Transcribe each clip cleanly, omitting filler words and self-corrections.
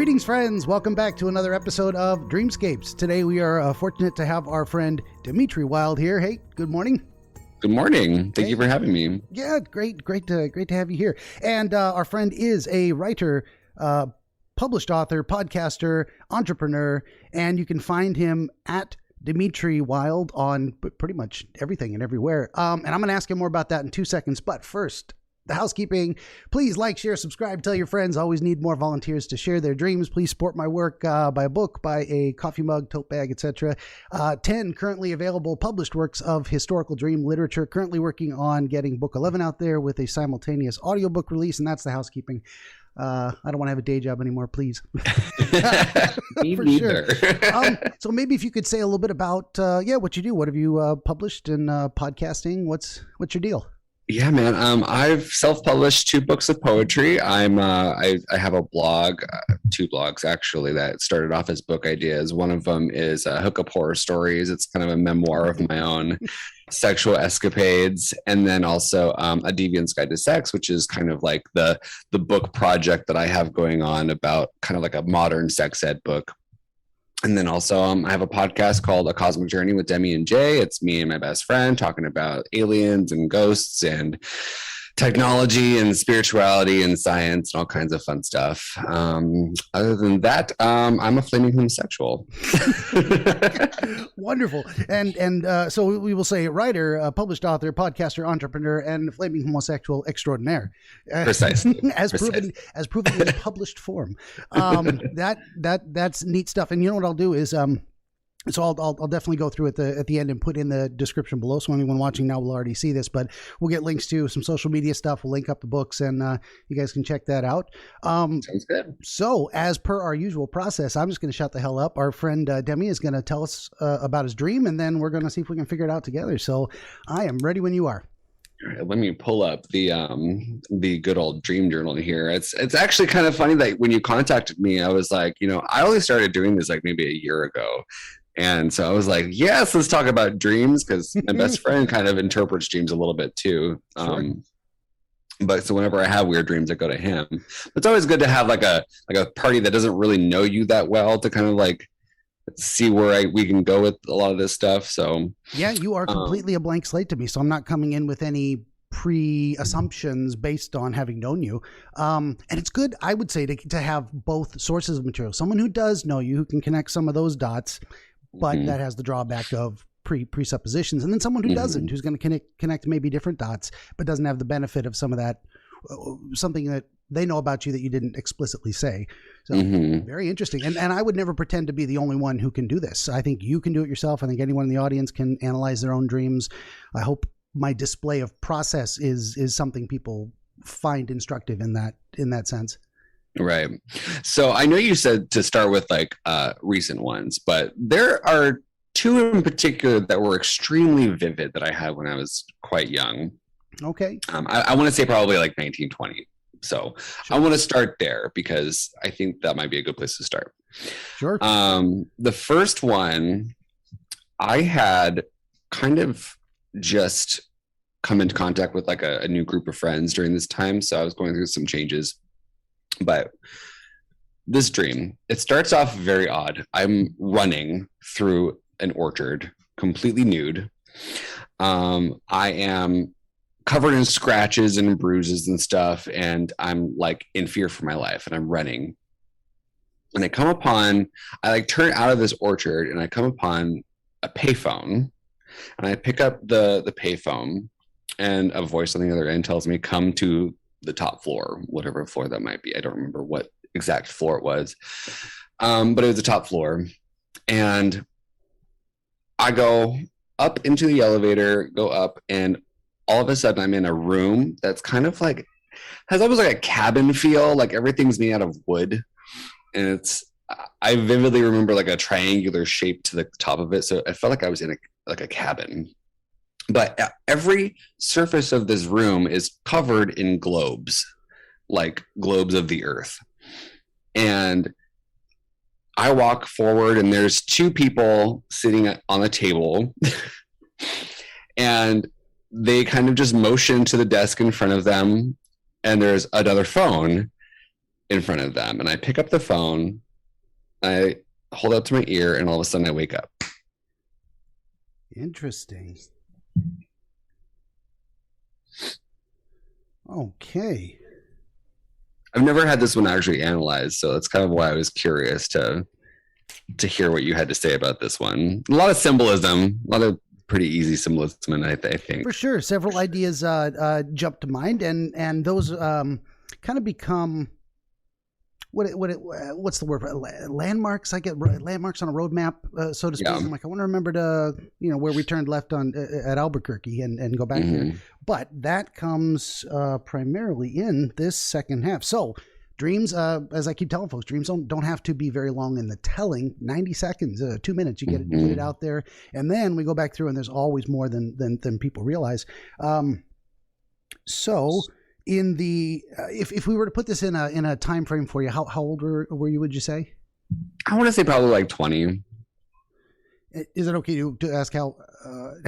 Greetings, friends. Welcome back to another episode of Dreamscapes. Today we are fortunate to have our friend Dimitri Wild here. Hey, good morning. Good morning. Thank you for having me. Yeah, great to have you here. And our friend is a writer, published author, podcaster, entrepreneur, and you can find him at Dimitri Wild on pretty much everything and everywhere. And I'm going to ask him more about that in 2 seconds. But first, the housekeeping. Please like, share, subscribe, tell your friends. Always need more volunteers to share their dreams. Please support my work. Buy a book, buy a coffee mug, tote bag, etc. 10 currently available published works of historical dream literature. Currently working on getting book 11 out there with a simultaneous audiobook release, and that's the housekeeping. I don't want to have a day job anymore, please. Me neither. Sure. So maybe if you could say a little bit about what you do. What have you published in podcasting? What's your deal? Yeah, man. I've self-published 2 books of poetry. I have a blog, 2 blogs actually, that started off as book ideas. One of them is Hookup Horror Stories. It's kind of a memoir of my own sexual escapades, and then also A Deviant's Guide to Sex, which is kind of like the book project that I have going on about kind of like a modern sex ed book. And then also I have a podcast called A Cosmic Journey with Demi and Jay. It's me and my best friend talking about aliens and ghosts and technology and spirituality and science and all kinds of fun stuff. Other than that, I'm a flaming homosexual. Wonderful. And so we will say writer, published author, podcaster, entrepreneur, and flaming homosexual extraordinaire. Precisely. As proven in published form. That's neat stuff. And you know what I'll do is so I'll definitely go through at the end and put in the description below. So anyone watching now will already see this, but we'll get links to some social media stuff. We'll link up the books, and you guys can check that out. Sounds good. So as per our usual process, I'm just going to shut the hell up. Our friend Demi is going to tell us about his dream, and then we're going to see if we can figure it out together. So I am ready when you are. All right, let me pull up the good old dream journal here. It's actually kind of funny that when you contacted me, I was like, I only started doing this like maybe a year ago. And so I was like, yes, let's talk about dreams, because my best friend kind of interprets dreams a little bit too. Sure. But so whenever I have weird dreams, I go to him. It's always good to have like a party that doesn't really know you that well to kind of like see where we can go with a lot of this stuff. So yeah, you are completely a blank slate to me. So I'm not coming in with any pre-assumptions based on having known you. And it's good, I would say, to have both sources of material. Someone who does know you, who can connect some of those dots, but that has the drawback of presuppositions, and then someone who doesn't, who's going to connect maybe different dots, but doesn't have the benefit of some of that, something that they know about you that you didn't explicitly say. So very interesting. And I would never pretend to be the only one who can do this. I think you can do it yourself. I think anyone in the audience can analyze their own dreams. I hope my display of process is something people find instructive in that sense. Right. So I know you said to start with like recent ones, but there are 2 in particular that were extremely vivid that I had when I was quite young. Okay. I want to say probably like 1920. So sure. I want to start there because I think that might be a good place to start. Sure. The first one, I had kind of just come into contact with like a new group of friends during this time. So I was going through some changes. But this dream, it starts off very odd. I'm running through an orchard, completely nude. I am covered in scratches and bruises and stuff, and I'm like in fear for my life, and I'm running. And I like turn out of this orchard, and I come upon a payphone, and I pick up the payphone, and a voice on the other end tells me, "Come to the top floor," whatever floor that might be. I don't remember what exact floor it was. But it was the top floor. And I go up into the elevator, go up, and all of a sudden I'm in a room that's kind of like, has almost like a cabin feel, like everything's made out of wood. And I vividly remember like a triangular shape to the top of it. So I felt like I was in a cabin. But every surface of this room is covered in globes, like globes of the earth. And I walk forward, and there's 2 people sitting on a table. And they kind of just motion to the desk in front of them. And there's another phone. in front of them, and I pick up the phone, I hold it up to my ear, and all of a sudden I wake up. Interesting. Okay. I've never had this one actually analyzed, so that's kind of why I was curious to hear what you had to say about this one. A lot of symbolism, a lot of pretty easy symbolism, and I think for sure several ideas jump to mind, and those kind of become what's the word? Landmarks. I get landmarks on a roadmap, so to speak. Yeah. I'm like, I want to remember to, where we turned left on at Albuquerque and go back there. But that comes primarily in this second half. So dreams, as I keep telling folks, dreams don't have to be very long in the telling. 90 seconds, 2 minutes, you get it out there, and then we go back through, and there's always more than people realize. So. In the if we were to put this in a time frame for you, how old were you? Would you say? I want to say probably like 20. Is it okay to ask how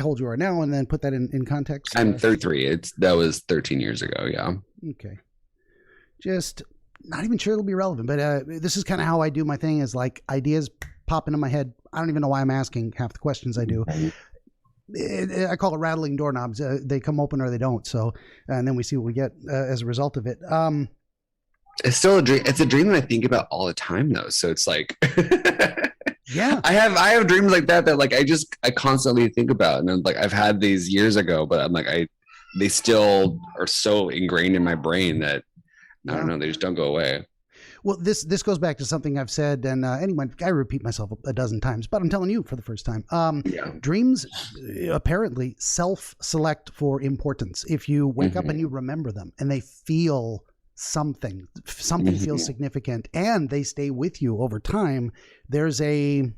old you are now, and then put that in context? I'm 33. That was 13 years ago. Yeah. Okay. Just not even sure it'll be relevant, but this is kind of how I do my thing. Is like ideas pop into my head. I don't even know why I'm asking half the questions I do. I call it rattling doorknobs. They come open or they don't. So, and then we see what we get as a result of it. It's still a dream. It's a dream that I think about all the time, though. So it's like, yeah, I have dreams like that like I constantly think about, and then like I've had these years ago, but I'm like they still are so ingrained in my brain that I don't know, they just don't go away. Well, this goes back to something I've said, and anyway, I repeat myself a dozen times, but I'm telling you for the first time. Dreams apparently self-select for importance. If you wake up and you remember them, and they feel something feels significant, and they stay with you over time, there's an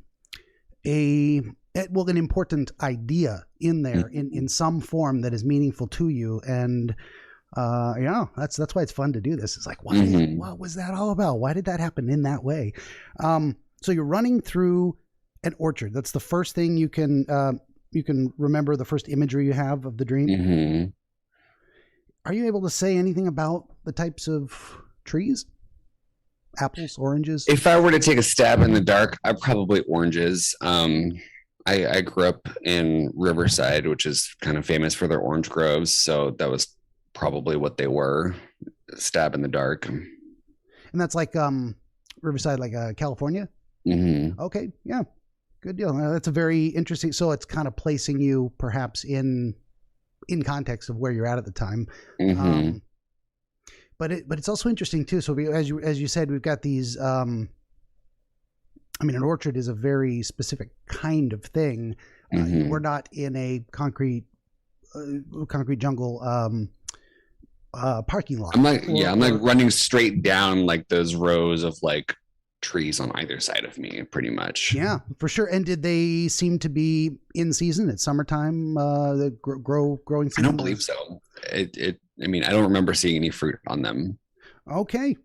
important idea in there in some form that is meaningful to you, and. That's why it's fun to do this. It's like, what was that all about? Why did that happen in that way? So you're running through an orchard. That's the first thing you can remember, the first imagery you have of the dream. Are you able to say anything about the types of trees? Apples, oranges? If I were to take a stab in the dark, I'd probably oranges. I grew up in Riverside, which is kind of famous for their orange groves. So that was probably what they were, stab in the dark. And that's like Riverside, like California? Okay, yeah, good deal. That's a very interesting, so it's kind of placing you perhaps in context of where you're at the time. But it's also interesting too. So as you said, we've got these an orchard is a very specific kind of thing. We're not in a concrete jungle parking lot. I'm like running straight down like those rows of like trees on either side of me, pretty much. Yeah, for sure. And did they seem to be in season? It's summertime, the growing season? I don't believe so. I don't remember seeing any fruit on them. Okay.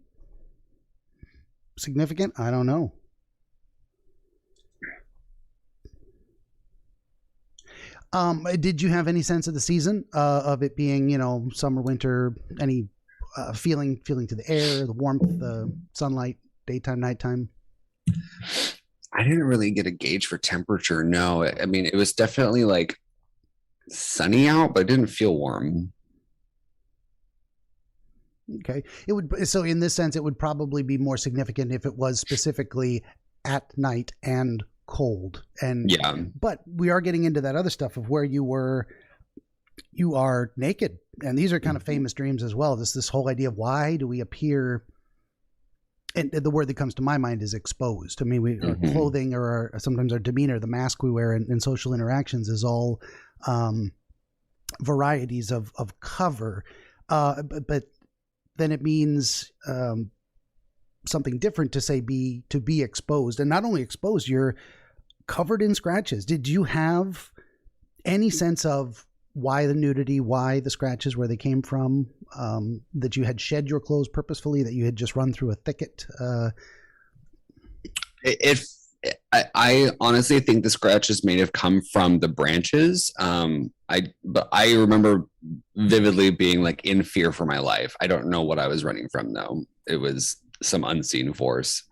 Significant? I don't know. Did you have any sense of the season of it being, summer, winter, any feeling to the air, the warmth, the sunlight, daytime, nighttime? I didn't really get a gauge for temperature. No, it was definitely like sunny out, but it didn't feel warm. Okay. So in this sense, it would probably be more significant if it was specifically at night and cold. And yeah, but we are getting into that other stuff of where you are naked, and these are kind of famous dreams as well. This whole idea of why do we appear, and the word that comes to my mind is exposed. Our clothing or sometimes our demeanor, the mask we wear in social interactions is all varieties of cover, but then it means something different to say to be exposed. And not only exposed, you're covered in scratches. Did you have any sense of why the nudity, why the scratches, where they came from, that you had shed your clothes purposefully, that you had just run through a thicket? I honestly think the scratches may have come from the branches. But I remember vividly being like in fear for my life. I don't know what I was running from though. It was some unseen force.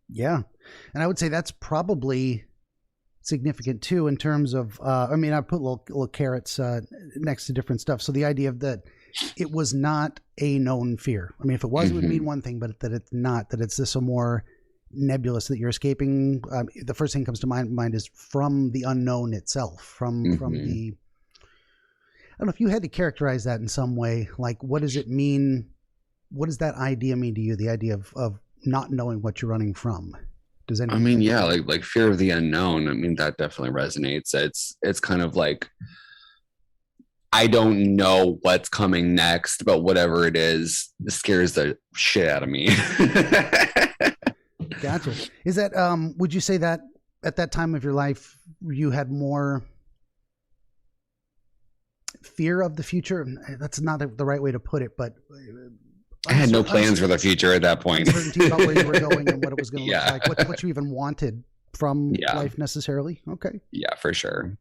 Yeah. And I would say that's probably significant too in terms of, I mean, I put little carrots next to different stuff. So the idea of that it was not a known fear. I mean, if it was, it would mean one thing, but that it's not, that it's this a more nebulous, that you're escaping. The first thing that comes to mind is from the unknown itself, from the, I don't know if you had to characterize that in some way, like, what does it mean? What does that idea mean to you? The idea of not knowing what you're running from. Does anyone? I mean, yeah, like fear of the unknown. I mean, that definitely resonates. It's kind of like, I don't know what's coming next, but whatever it is, it scares the shit out of me. Gotcha. Is that, would you say that at that time of your life, you had more fear of the future? That's not the right way to put it, but I had no plans for the future at that point. Uncertainty about where you were going and what it was going to look like, what you even wanted from life necessarily. Okay. Yeah, for sure.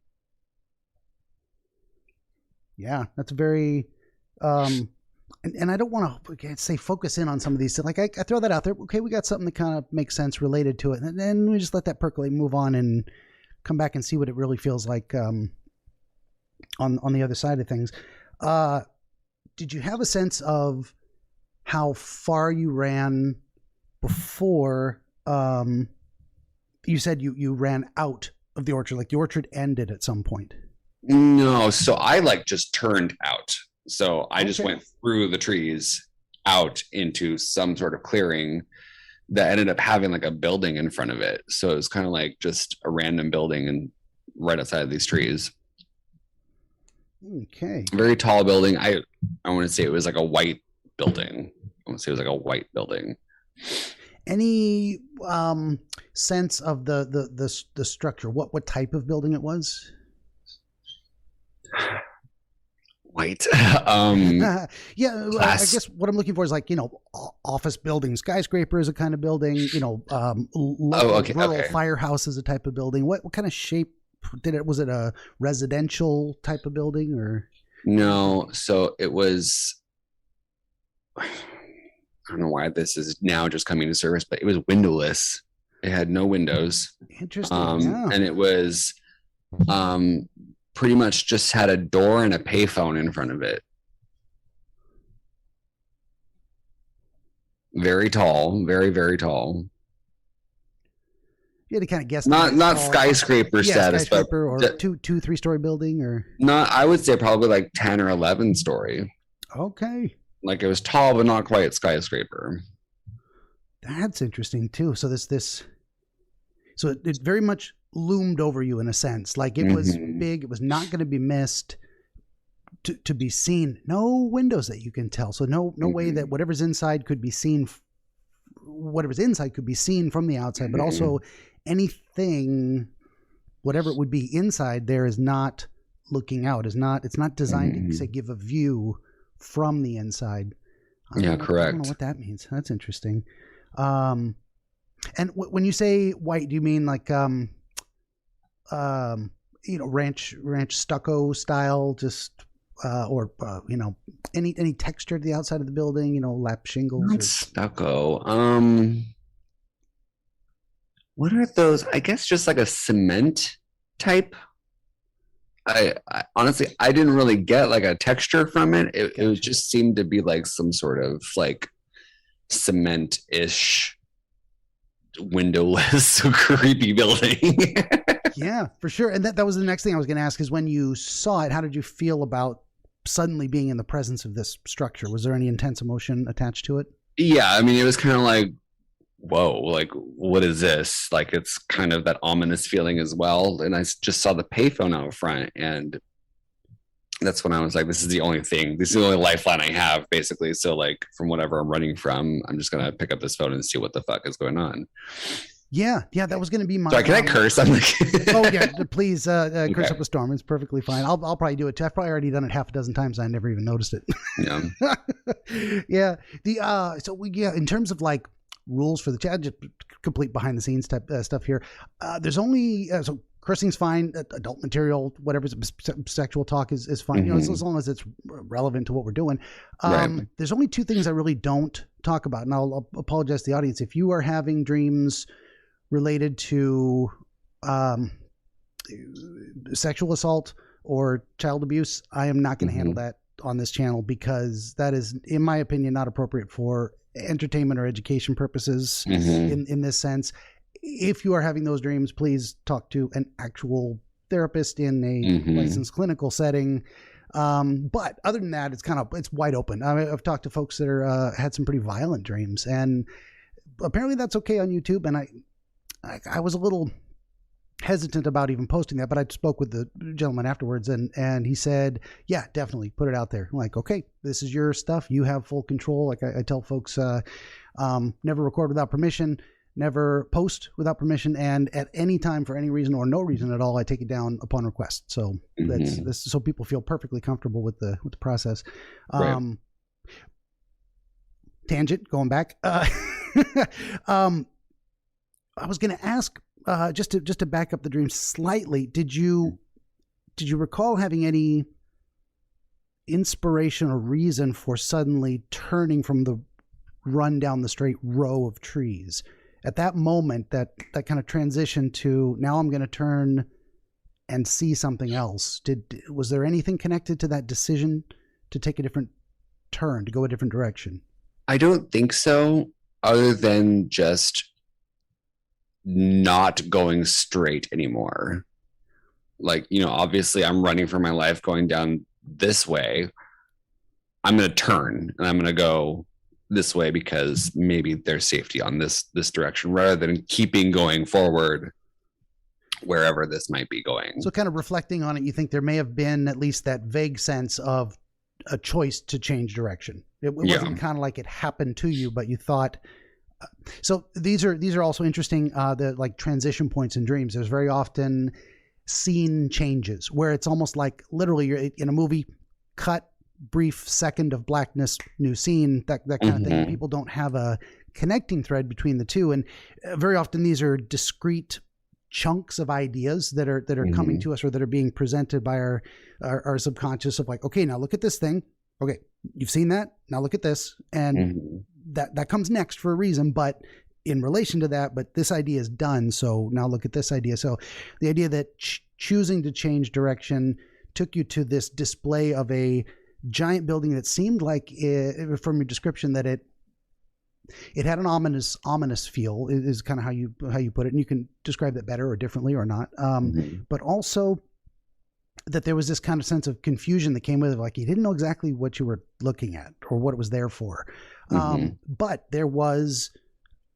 Yeah, that's very, and I don't want to say focus in on some of these. Like I throw that out there. Okay, we got something that kind of makes sense related to it, and then we just let that percolate, move on, and come back and see what it really feels like on the other side of things. Did you have a sense of how far you ran before you said you ran out of the orchard? Like the orchard ended at some point? No, so I just turned out. So I just went through the trees out into some sort of clearing that ended up having like a building in front of it. So it was kind of like just a random building and right outside of these trees. Okay. Very tall building. I want to say it was like a white building. I want to say it was like a white building. Any sense of the structure? What type of building it was? White. I guess what I'm looking for is office building, skyscraper is a kind of building. Rural firehouse is a type of building. What kind of shape did it? Was it a residential type of building or? No, so it was. I don't know why this is now just coming to service, but it was windowless. It had no windows. Interesting. And it was pretty much just had a door and a payphone in front of it. Very tall, very, very tall. You had to kind of guess. Not skyscraper status, skyscraper or 2-3 story building or. Not, I would say probably like 10 or 11 story. Okay. Like it was tall, but not quite skyscraper. That's interesting too. So so it very much loomed over you in a sense. Like it was big. It was not going to be missed. To be seen. No windows that you can tell. So no way that whatever's inside could be seen. Whatever's inside could be seen from the outside, but also anything, whatever it would be inside there is not looking out. It's not designed to say give a view from the inside. Correct. I don't know what that means. That's interesting. And when you say white, do you mean like ranch stucco style, just or any texture to the outside of the building? Lap shingles. Not stucco. What are those? I guess just like a cement type. I honestly, I didn't really get like a texture from it. It just seemed to be like some sort of like cement-ish windowless creepy building. Yeah, for sure. And that was the next thing I was going to ask is when you saw it, how did you feel about suddenly being in the presence of this structure? Was there any intense emotion attached to it? Yeah, I mean, it was kind of like, whoa, like, what is this? Like, it's kind of that ominous feeling as well. And I just saw the payphone out front, and that's when I was like, this is the only thing. This is the only lifeline I have, basically. So, like, from whatever I'm running from, I'm just going to pick up this phone and see what the fuck is going on. Yeah, that was going to be my. Sorry, can I curse? I'm like, oh yeah, please curse up a storm. It's perfectly fine. I'll probably do it too. I've probably already done it half a dozen times. I never even noticed it. Yeah. Yeah. In terms of like rules for the chat, just complete behind the scenes type stuff here. There's only cursing's fine. Adult material, whatever, sexual talk is fine. You know, as long as it's relevant to what we're doing. Right. There's only two things I really don't talk about, and I'll apologize to the audience if you are having dreams related to sexual assault or child abuse. I am not going to handle that on this channel, because that is, in my opinion, not appropriate for entertainment or education purposes in this sense. If you are having those dreams, please talk to an actual therapist in a licensed clinical setting. But other than that, it's wide open. I've talked to folks that are had some pretty violent dreams, and apparently that's okay on YouTube. And I was a little hesitant about even posting that, but I spoke with the gentleman afterwards, and he said, yeah, definitely put it out there. I'm like, okay, this is your stuff. You have full control. Like I tell folks, never record without permission, never post without permission, and at any time, for any reason or no reason at all, I take it down upon request. So that's so people feel perfectly comfortable with the process. Right. Tangent, going back. I was going to ask, just to back up the dream slightly. Did you recall having any inspiration or reason for suddenly turning from the run down the straight row of trees? At that moment, that kind of transition to now I'm going to turn and see something else. Was there anything connected to that decision to take a different turn, to go a different direction? I don't think so, other than just not going straight anymore. Like, you know, obviously I'm running for my life going down this way. I'm going to turn and I'm going to go this way because maybe there's safety on this direction, rather than keeping going forward wherever this might be going. So kind of reflecting on it, you think there may have been at least that vague sense of a choice to change direction. It wasn't kind of like it happened to you, but you thought. So these are also interesting. The like transition points in dreams. There's very often scene changes where it's almost like literally you're in a movie, cut, brief second of blackness, new scene, that kind of thing. People don't have a connecting thread between the two, and very often these are discrete chunks of ideas that are coming to us, or that are being presented by our subconscious of like, okay, now look at this thing. Okay, you've seen that. Now look at this, and that comes next for a reason, but in relation to that, but this idea is done. So now look at this idea. So the idea that choosing to change direction took you to this display of a giant building that seemed like, from your description, that it had an ominous feel, is kind of how you put it. And you can describe that better or differently or not. But also that there was this kind of sense of confusion that came with it. Like you didn't know exactly what you were looking at or what it was there for. But there was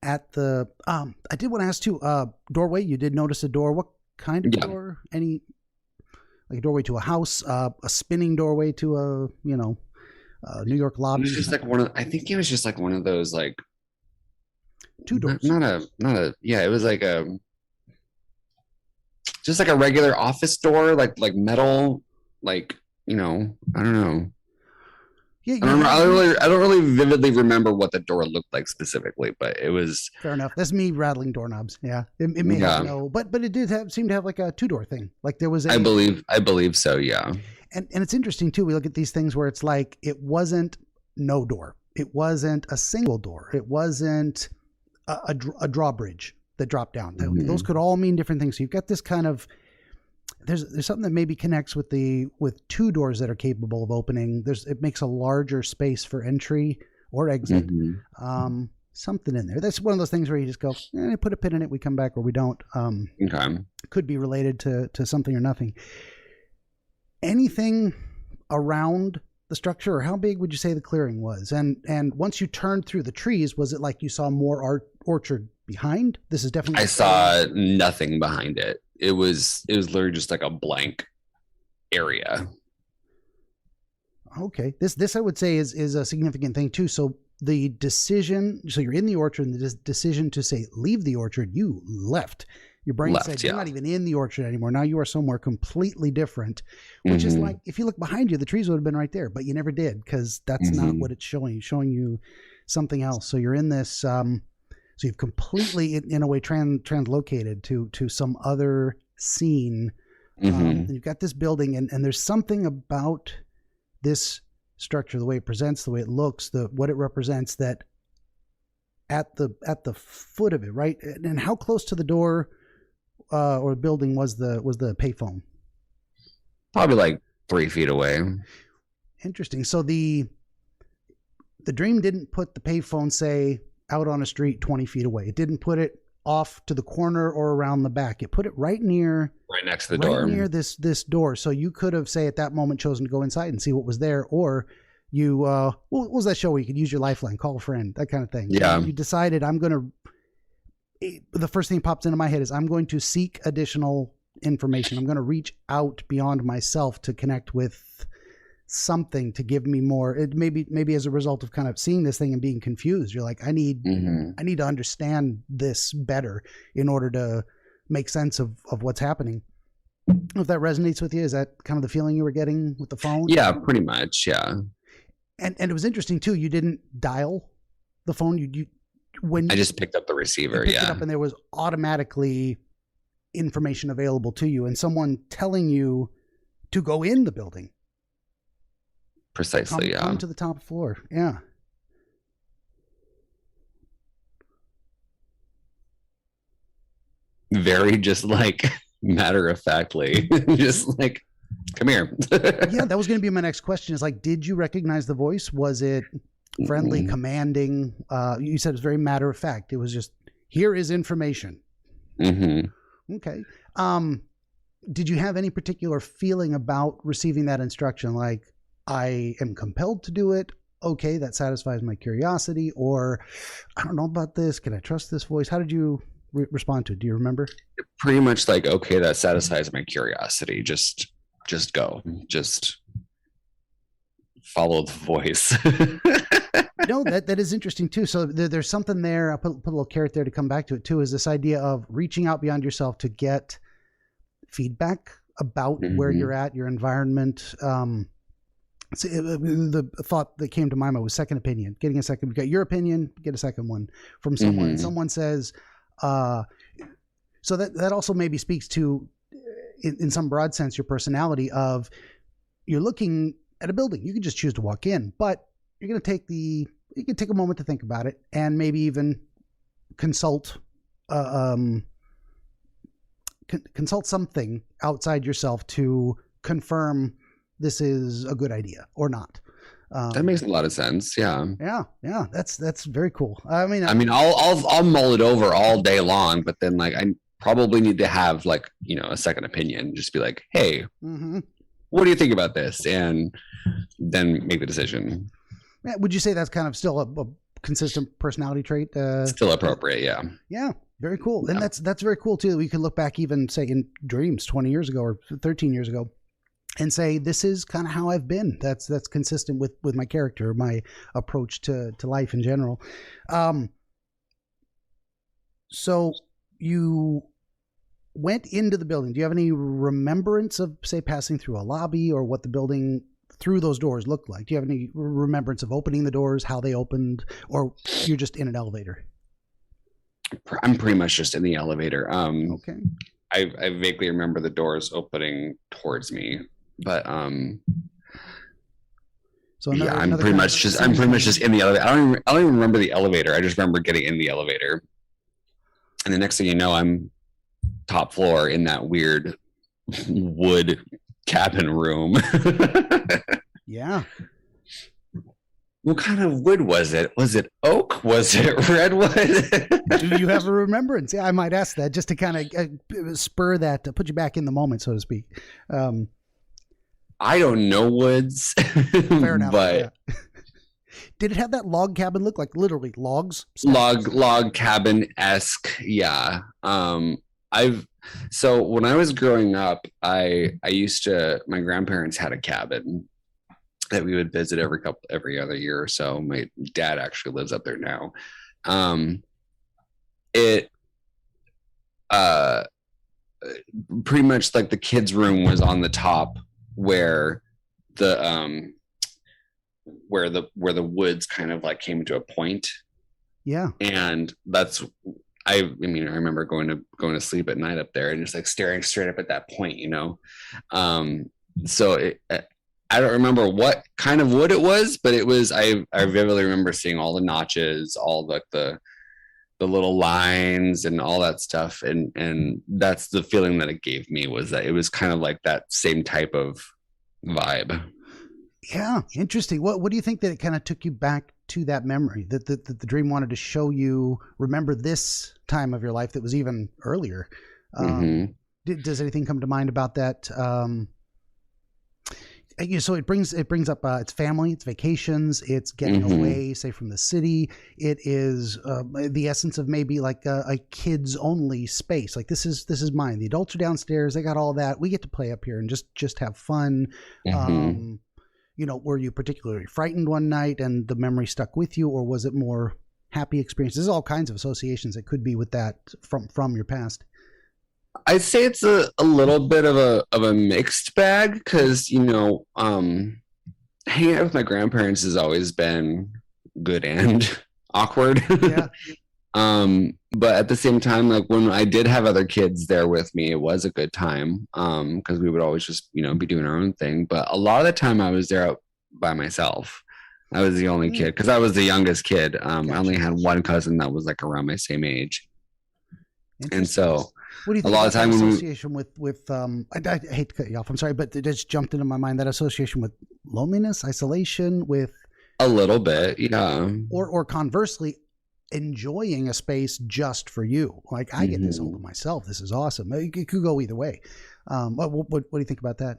at the, I did want to ask too, doorway, you did notice a door. What kind of door? Any, like a doorway to a house, a spinning doorway to a, New York lobby? It was just like I think it was just like one of those, like, two doors. It was like just like a regular office door, like metal, like, I don't know. Yeah, I don't really vividly remember what the door looked like specifically, but it was fair enough. That's me rattling doorknobs. Yeah, it may have but it did seem to have like a two-door thing. Like there was I believe so. Yeah. And it's interesting too. We look at these things where it's like, it wasn't no door. It wasn't a single door. It wasn't a drawbridge that dropped down. Those could all mean different things. So you've got this kind of, there's something that maybe connects with two doors that are capable of opening. It makes a larger space for entry or exit. Something in there. That's one of those things where you just go, put a pin in it. We come back, or we don't. Could be related to something or nothing. Anything around the structure, or how big would you say the clearing was? And once you turned through the trees, was it like you saw more orchard behind? This is definitely. I saw nothing behind it. It was literally just like a blank area. Okay, this I would say is a significant thing too. So the decision, so you're in the orchard, and the decision to say leave the orchard, you left. Your brain said you're not even in the orchard anymore. Now you are somewhere completely different, which is like, if you look behind you, the trees would have been right there, but you never did, because that's not what it's showing. It's showing you something else. So you're in this, so you've completely, in a way, translocated to some other scene. And you've got this building, and there's something about this structure, the way it presents, the way it looks, what it represents, that at the foot of it, right? And how close to the door or building was the payphone? Probably like 3 feet away. Interesting. So the dream didn't put the payphone, say, out on a street 20 feet away. It didn't put it off to the corner or around the back. It put it right next to the door. Right near this door. So you could have, say, at that moment chosen to go inside and see what was there, or you what was that show where you could use your lifeline, call a friend, that kind of thing. Yeah. You decided, the first thing that pops into my head is I'm going to seek additional information. I'm going to reach out beyond myself to connect with something to give me more. It maybe as a result of kind of seeing this thing and being confused, you're like, I need to understand this better in order to make sense of what's happening. If that resonates with you, is that kind of the feeling you were getting with the phone? Yeah, pretty much. Yeah. And it was interesting too. You didn't dial the phone. I just picked up the receiver. Picked it up, and there was automatically information available to you, and someone telling you to go in the building. Precisely. Come to the top floor. Yeah. Very just like matter of factly, just like, come here. Yeah, that was going to be my next question. Is like, did you recognize the voice? Was it friendly, commanding? You said it was very matter of fact. It was just, here is information. Okay. Did you have any particular feeling about receiving that instruction? Like, I am compelled to do it. Okay, that satisfies my curiosity. Or, I don't know about this. Can I trust this voice? How did you respond to it? Do you remember? Pretty much like, okay, that satisfies my curiosity. Just go. Just follow the voice. No, that is interesting too. So there's something there. I'll put a little carrot there to come back to it too, is this idea of reaching out beyond yourself to get feedback about where you're at, your environment. So the thought that came to my mind was second opinion, getting a second. You got your opinion, get a second one from someone. And someone says, so that also maybe speaks to, in some broad sense, your personality of, you're looking at a building. You can just choose to walk in, but you're going to you can take a moment to think about it, and maybe even consult something outside yourself to confirm this is a good idea or not. That makes a lot of sense. Yeah. Yeah. That's very cool. I mean, I'll mull it over all day long, but then like, I probably need to have like, a second opinion, just be like, hey, what do you think about this? And then make the decision. Would you say that's kind of still a consistent personality trait? Still appropriate. Yeah. Yeah. Very cool. And that's very cool too. We can look back even, say, in Dreams 20 years ago or 13 years ago and say, this is kind of how I've been. That's consistent with my character, my approach to life in general. So you went into the building. Do you have any remembrance of, say, passing through a lobby, or what the building through those doors looked like? Do you have any remembrance of opening the doors, how they opened, or you're just in an elevator? I'm pretty much just in the elevator. Okay. I vaguely remember the doors opening towards me, but so I'm pretty much just in the elevator. I don't even remember the elevator. I just remember getting in the elevator, and the next thing you know, I'm top floor in that weird wood cabin room. Yeah. What kind of wood was it? Was it oak? Was it redwood? Do you have a remembrance? Yeah, I might ask that just to kind of spur that, to put you back in the moment, so to speak. I don't know woods. Fair enough. But yeah. Did it have that log cabin look, like literally logs? Log cabin-esque, yeah. So when I was growing up, I used to, my grandparents had a cabin that we would visit every other year or so. My dad actually lives up there now. It pretty much like the kids' room was on the top where the woods kind of like came to a point. Yeah. And that's I mean, I remember going to sleep at night up there and just like staring straight up at that point, you know. So I don't remember what kind of wood it was, but it was. I vividly remember seeing all the notches, all the little lines and all that stuff, and that's the feeling that it gave me, was that it was kind of like that same type of vibe. Yeah, interesting. What do you think that it kind of took you back to that memory, that the dream wanted to show you, remember this time of your life that was even earlier? Does anything come to mind about that? So it brings up it's family, it's vacations, it's getting away, say, from the city. It is the essence of maybe like a kids only space. Like this is mine. The adults are downstairs. They got all that. We get to play up here and just have fun. Were you particularly frightened one night and the memory stuck with you, or was it more happy experiences? There's all kinds of associations that could be with that from your past. I'd say it's a little bit of a mixed bag, because hanging out with my grandparents has always been good and awkward. Yeah. But at the same time, like when I did have other kids there with me, it was a good time, because we would always just be doing our own thing. But a lot of the time I was there by myself. I was the only kid, because I was the youngest kid. Gotcha. I only had one cousin that was like around my same age, and so. What do you think a lot of time association with I hate to cut you off, I'm sorry, but it just jumped into my mind, that association with loneliness, isolation, with a little bit, yeah, or conversely, enjoying a space just for you. Like, I get this all to myself. This is awesome. It could go either way. What do you think about that?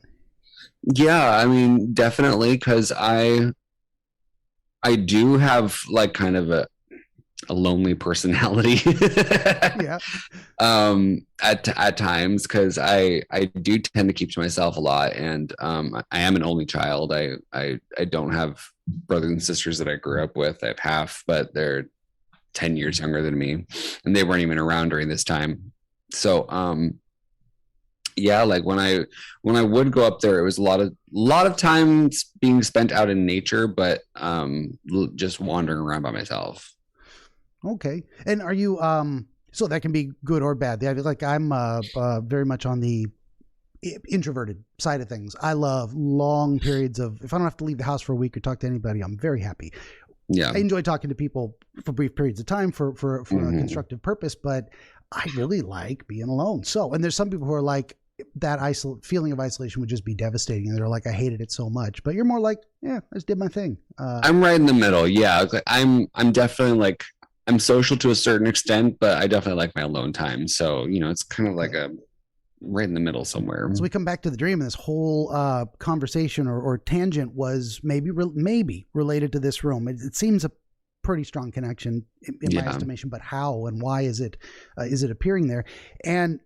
Yeah, I mean, definitely, because I do have like kind of a lonely personality. Yeah. At times, because I do tend to keep to myself a lot, and I am an only child. I don't have brothers and sisters that I grew up with. I have half, but they're 10 years younger than me, and they weren't even around during this time. So yeah, like when I would go up there, it was a lot of time being spent out in nature, but just wandering around by myself. Okay. And are you so that can be good or bad? Like, I'm very much on the introverted side of things. I love long periods of, if I don't have to leave the house for a week or talk to anybody, I'm very happy. Yeah. I enjoy talking to people for brief periods of time for a constructive purpose, but I really like being alone. So, and there's some people who are like, that feeling of isolation would just be devastating, and they're like, I hated it so much. But you're more like, yeah, I just did my thing. I'm right in the middle. Yeah. I'm definitely like, I'm social to a certain extent, but I definitely like my alone time. So, it's kind of like a right in the middle somewhere. So we come back to the dream, and this whole conversation or tangent was maybe related to this room. It seems a pretty strong connection in my estimation, but how and why is it appearing there? And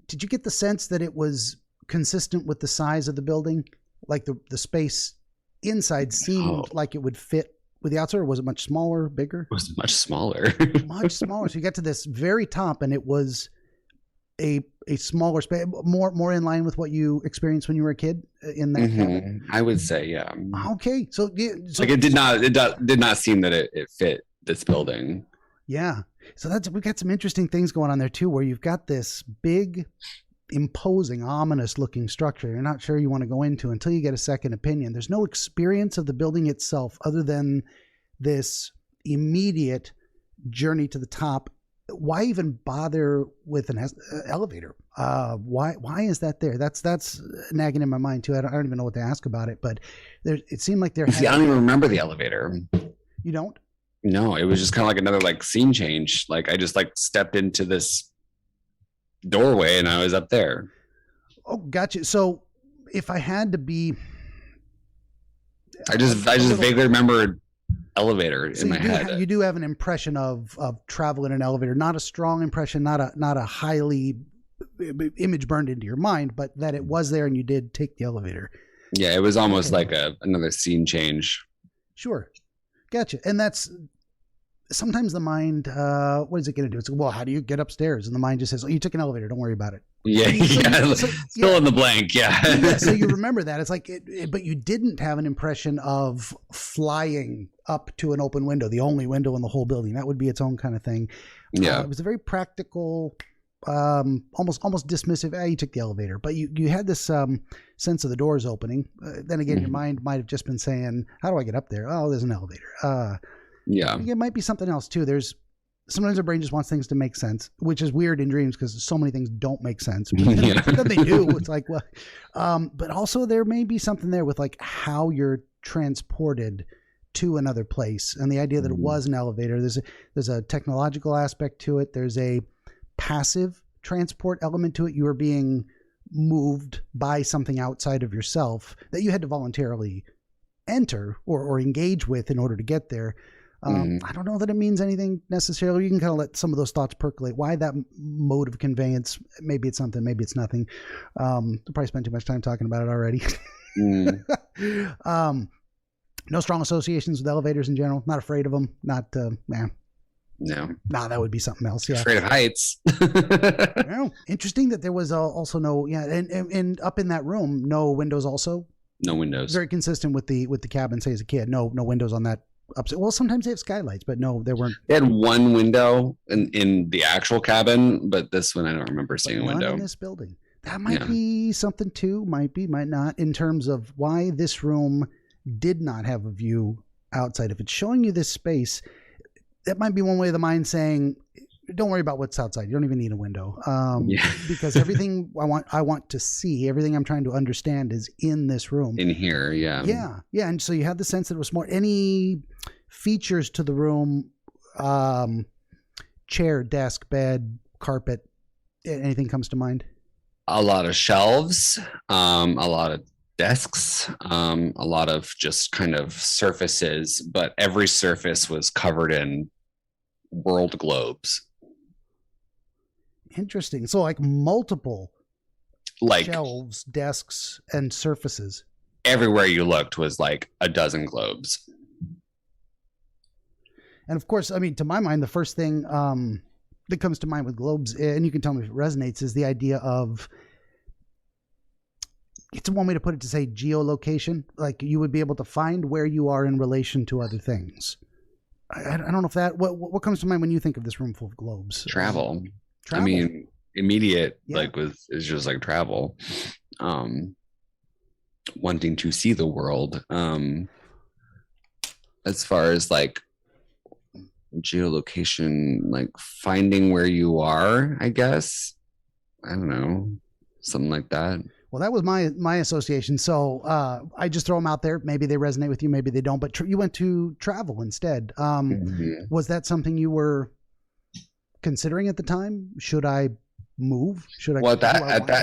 did you get the sense that it was consistent with the size of the building? Like the space inside seemed like it would fit with the outside, or was it much smaller, bigger? It was much smaller. Much smaller. So you got to this very top, and it was a smaller space, more in line with what you experienced when you were a kid in that cabin? I would say, yeah. Okay. So, yeah, like it did not seem that it fit this building. Yeah. So we've got some interesting things going on there too, where you've got this big, imposing, ominous looking structure you're not sure you want to go into until you get a second opinion. There's no experience of the building itself other than this immediate journey to the top. Why even bother with an elevator? Why is that there? That's nagging in my mind too. I don't even know what to ask about it, but it seemed like there. See, I don't even remember the elevator. You don't? No, it was just kind of like another like scene change. Like I just like stepped into this doorway and I was up there. Oh, gotcha. So if I had to be, I just vaguely remembered elevator in my head. You do have an impression of travel in an elevator, not a strong impression, not a highly image burned into your mind, but that it was there and you did take the elevator. Yeah, it was almost like another scene change. Sure. Gotcha. And that's sometimes the mind, what is it going to do? It's, well, how do you get upstairs? And the mind just says, oh, you took an elevator. Don't worry about it. Yeah. Still in the blank. Yeah. So you remember that. It's like, but you didn't have an impression of flying up to an open window, the only window in the whole building. That would be its own kind of thing. Yeah. It was a very practical, almost dismissive. You took the elevator, but you had this sense of the doors opening. Then again, your mind might have just been saying, how do I get up there? Oh, there's an elevator. Yeah. It might be something else too. Sometimes our brain just wants things to make sense, which is weird in dreams because so many things don't make sense. But then they do. It's like, well, but also there may be something there with like how you're transported to another place, and the idea that it was an elevator. There's a technological aspect to it. There's a passive transport element to it. You are being moved by something outside of yourself that you had to voluntarily enter or engage with in order to get there. I don't know that it means anything necessarily. You can kind of let some of those thoughts percolate. Why that mode of conveyance? Maybe it's something, maybe it's nothing. I'll probably spend too much time talking about it already. No strong associations with elevators in general. Not afraid of them. Not, No, that would be something else. Yeah. Afraid of heights. Interesting that there was also no, and up in that room, no windows also. No windows. Very consistent with the cabin, say as a kid. No windows on that upstairs. Well, sometimes they have skylights, but no, there weren't. They had one window in the actual cabin, but this one I don't remember seeing a window. In this building. That might be something too. Might be, might not. In terms of why this room did not have a view outside. If it's showing you this space, that might be one way of the mind saying, don't worry about what's outside. You don't even need a window. Because everything I want to see, everything I'm trying to understand is in this room. In here, yeah. Yeah. And so you had the sense that it was more, any features to the room, chair, desk, bed, carpet, anything comes to mind? A lot of shelves, a lot of desks, a lot of just kind of surfaces, but every surface was covered in world globes. Interesting. So like multiple shelves, desks, and surfaces. Everywhere you looked was like a dozen globes. And of course, I mean, to my mind, the first thing that comes to mind with globes, and you can tell me if it resonates, is the idea of, it's one way to put it, to say geolocation. Like you would be able to find where you are in relation to other things. I don't know if that, what comes to mind when you think of this room full of globes? Travel. I mean, immediate, is just like travel. Wanting to see the world. As far as like geolocation, like finding where you are, I guess. I don't know. Something like that. Well, that was my association. So I just throw them out there. Maybe they resonate with you, maybe they don't. But you went to travel instead. Was that something you were considering at the time? Should I move? Should I? Well,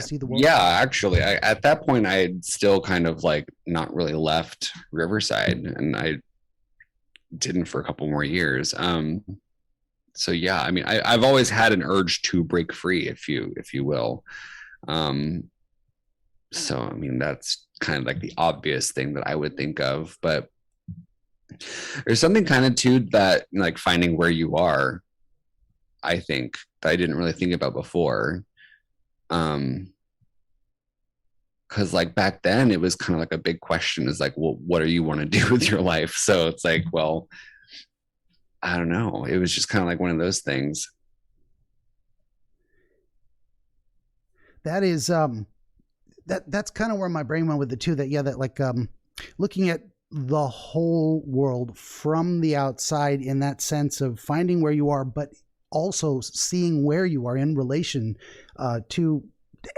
see the world? Yeah, actually, at that point, I had still kind of like not really left Riverside, and I didn't for a couple more years. So yeah, I mean, I've always had an urge to break free, if you will. So, I mean, that's kind of like the obvious thing that I would think of, but there's something kind of too that like finding where you are, I think, that I didn't really think about before. Cause like back then it was kind of like a big question, is like, well, what do you want to do with your life? So it's like, well, I don't know. It was just kind of like one of those things. That is, that's kind of where my brain went with the two, that like looking at the whole world from the outside, in that sense of finding where you are, but also seeing where you are in relation to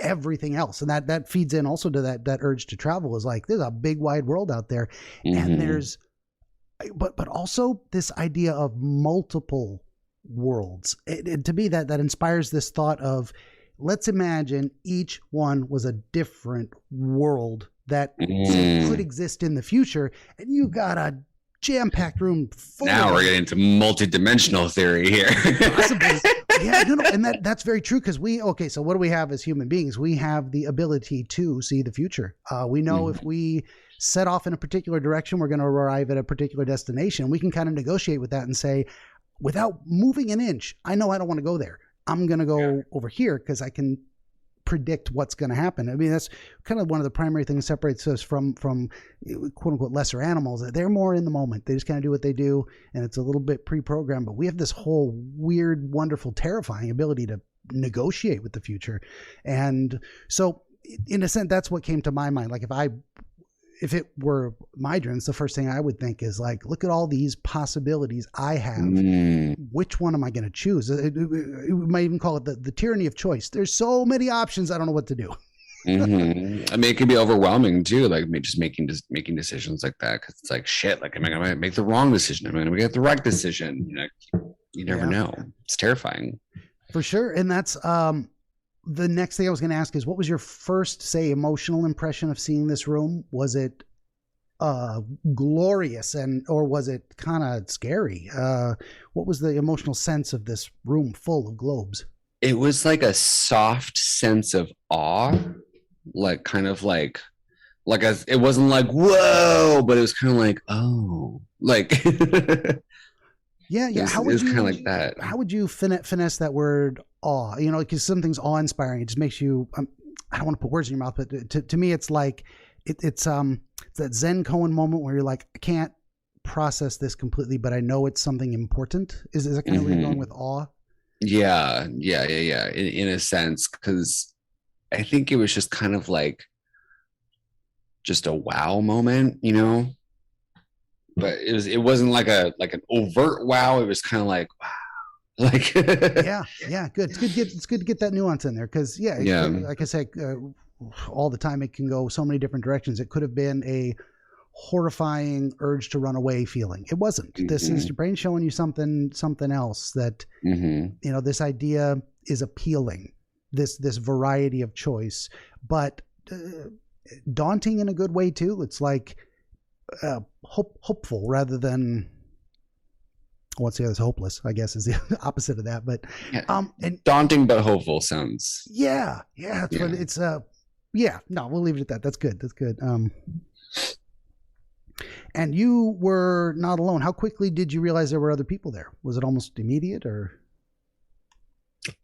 everything else. And that feeds in also to that urge to travel, is like, there's a big wide world out there. And there's, but also this idea of multiple worlds. To me, that inspires this thought of, let's imagine each one was a different world that could exist in the future, and you got a jam-packed room full. Now we're getting into multi-dimensional theory here. Possibly. Yeah, no, and that's very true, because so what do we have as human beings? We have the ability to see the future. We know if we set off in a particular direction, we're going to arrive at a particular destination. We can kind of negotiate with that and say, without moving an inch, I know I don't want to go there. I'm going to go over here because I can predict what's going to happen. I mean, that's kind of one of the primary things that separates us from quote unquote lesser animals. They're more in the moment. They just kind of do what they do, and it's a little bit pre-programmed. But we have this whole weird, wonderful, terrifying ability to negotiate with the future. And so in a sense, that's what came to my mind. Like if it were my dreams, the first thing I would think is like, look at all these possibilities I have. Which one am I going to choose? We might even call it the tyranny of choice. There's so many options. I don't know what to do. I mean, it can be overwhelming too. Like just making decisions like that. Cause it's like, shit, like, am I going to make the wrong decision? Am I going to get the right decision? You never know. It's terrifying. For sure. And that's, the next thing I was going to ask is, what was your first, say, emotional impression of seeing this room? Was it glorious or was it kind of scary? What was the emotional sense of this room full of globes? It was like a soft sense of awe, like kind of like it wasn't like, whoa, but it was kind of like, oh, like, yeah. It was kind of like that. How would you finesse that word awe? Because something's awe-inspiring. It just makes you, I don't want to put words in your mouth, but to me, it's like, it's that Zen koan moment where you're like, I can't process this completely, but I know it's something important. Is that kind of where you're going with awe? Yeah. In a sense, because I think it was just kind of like just a wow moment, but it wasn't like an overt wow. It was kind of like, wow. Like, yeah, good. It's good to get that nuance in there. Cause like I say, all the time, it can go so many different directions. It could have been a horrifying urge to run away feeling. It wasn't. This is your brain showing you something else that, this idea is appealing, this variety of choice, but daunting in a good way too. It's like hopeful rather than, what's the other? Hopeless, I guess, is the opposite of that. But and daunting but hopeful sounds. Yeah. It's no, we'll leave it at that. That's good. And you were not alone. How quickly did you realize there were other people there? Was it almost immediate or?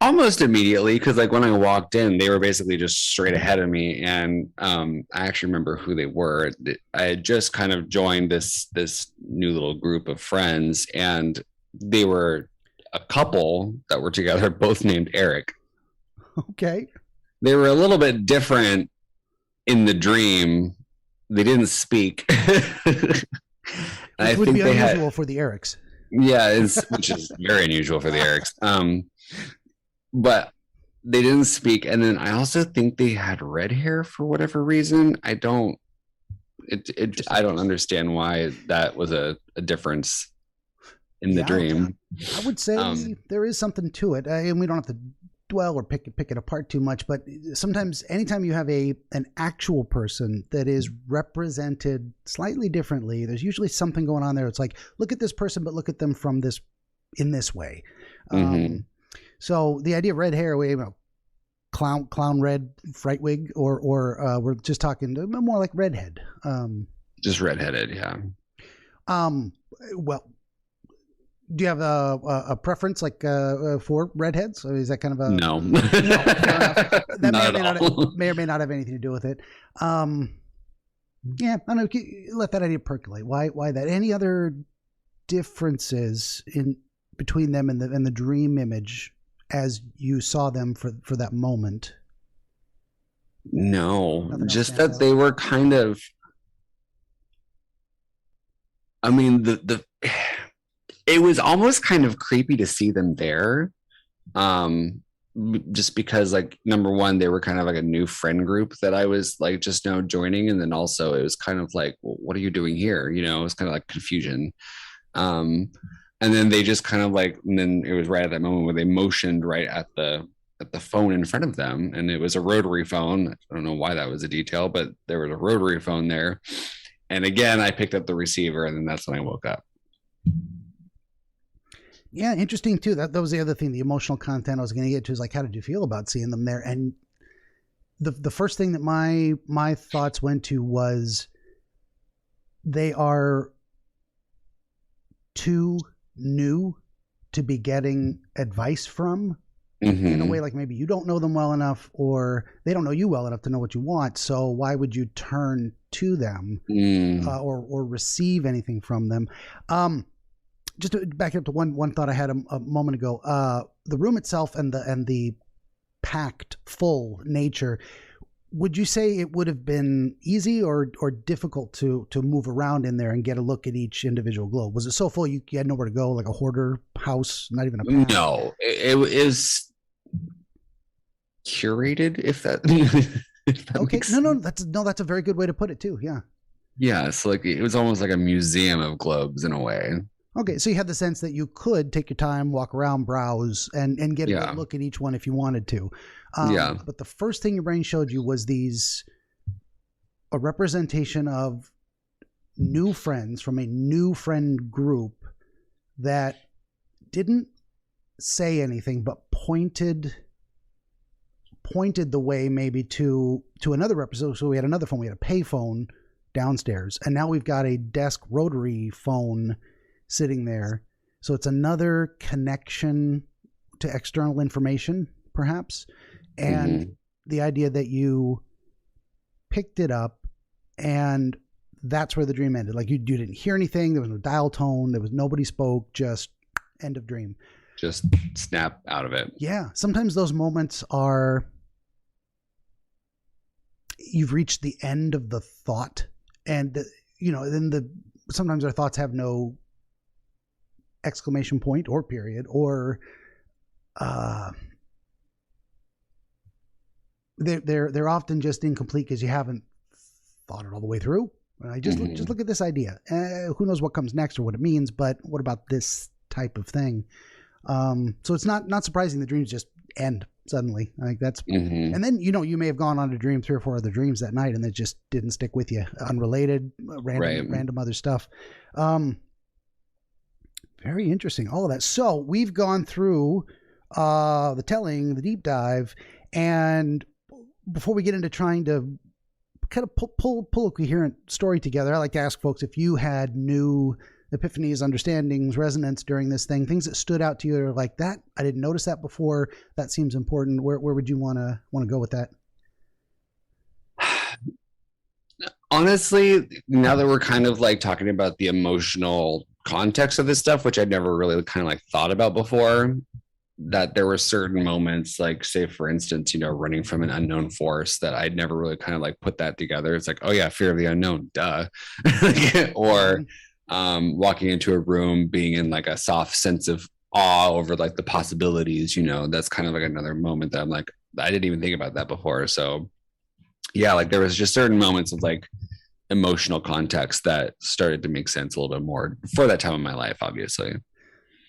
Almost immediately, because like when I walked in, they were basically just straight ahead of me, and I actually remember who they were. I had just kind of joined this new little group of friends, and they were a couple that were together, both named Eric. Okay. They were a little bit different in the dream. They didn't speak. Which would be unusual for the Erics. Yeah, which is very unusual for the Erics. But they didn't speak. And then I also think they had red hair for whatever reason. I don't understand why that was a difference in the dream. I would say there is something to it. And we don't have to dwell or pick it apart too much, but sometimes anytime you have an actual person that is represented slightly differently, there's usually something going on there. It's like, look at this person, but look at them in this way. So the idea of red hair, clown red fright wig, or we're just talking more like redhead. Just redheaded, yeah. Well, do you have a preference for redheads? Or is that kind of a no? That may or may not have anything to do with it. Yeah, I don't know. Let that idea percolate. Why that? Any other differences between them and the dream image as you saw them for that moment? No, just that they were kind of. I mean, it was almost kind of creepy to see them there, just because, like, number one, they were kind of like a new friend group that I was like just now joining, and then also it was kind of like, well, what are you doing here? It was kind of like confusion. And then they just kind of like, and then it was right at that moment where they motioned right at the phone in front of them, and it was a rotary phone. I don't know why that was a detail, but there was a rotary phone there. And again, I picked up the receiver, and then that's when I woke up. Yeah, interesting too. That was the other thing, the emotional content I was going to get to, is like, how did you feel about seeing them there? And the first thing that my thoughts went to was, they are two new to be getting advice from in a way, like maybe you don't know them well enough or they don't know you well enough to know what you want. So why would you turn to them or receive anything from them? Just to back up to one thought I had a moment ago, the room itself and the packed full nature, would you say it would have been easy or difficult to move around in there and get a look at each individual globe? Was it so full you had nowhere to go, like a hoarder house, not even a path? No, it is curated, if that, if that okay. makes sense. That's a very good way to put it too. Yeah, so like it was almost like a museum of globes in a way. Okay, so you had the sense that you could take your time, walk around, browse, and get a good look at each one if you wanted to. But the first thing your brain showed you was a representation of new friends from a new friend group that didn't say anything, but pointed the way maybe to another representation. So we had another phone. We had a pay phone downstairs, and now we've got a desk rotary phone sitting there. So it's another connection to external information, perhaps. And the idea that you picked it up and that's where the dream ended. Like you didn't hear anything. There was no dial tone. There was nobody spoke, just end of dream. Just snap out of it. Yeah. Sometimes those moments are, you've reached the end of the thought and then sometimes our thoughts have no exclamation point or period or they're often just incomplete because you haven't thought it all the way through. Just look at this idea. Who knows what comes next or what it means, but what about this type of thing? So it's not surprising the dreams just end suddenly. Like that's and then you may have gone on to dream 3 or 4 other dreams that night and they just didn't stick with you. Unrelated, random other stuff. Very interesting, all of that. So we've gone through the telling, the deep dive, and before we get into trying to kind of pull a coherent story together, I like to ask folks if you had new epiphanies, understandings, resonance during this thing, things that stood out to you or like that. I didn't notice that before. That seems important. Where would you want to go with that? Honestly, now that we're kind of like talking about the emotional context of this stuff, which I'd never really kind of like thought about before, that there were certain moments, like say for instance, running from an unknown force, that I'd never really kind of like put that together. It's like, oh yeah, fear of the unknown, duh. Or walking into a room, being in like a soft sense of awe over like the possibilities, that's kind of like another moment that I'm like, I didn't even think about that before. So yeah, like there was just certain moments of like emotional context that started to make sense a little bit more for that time of my life, obviously.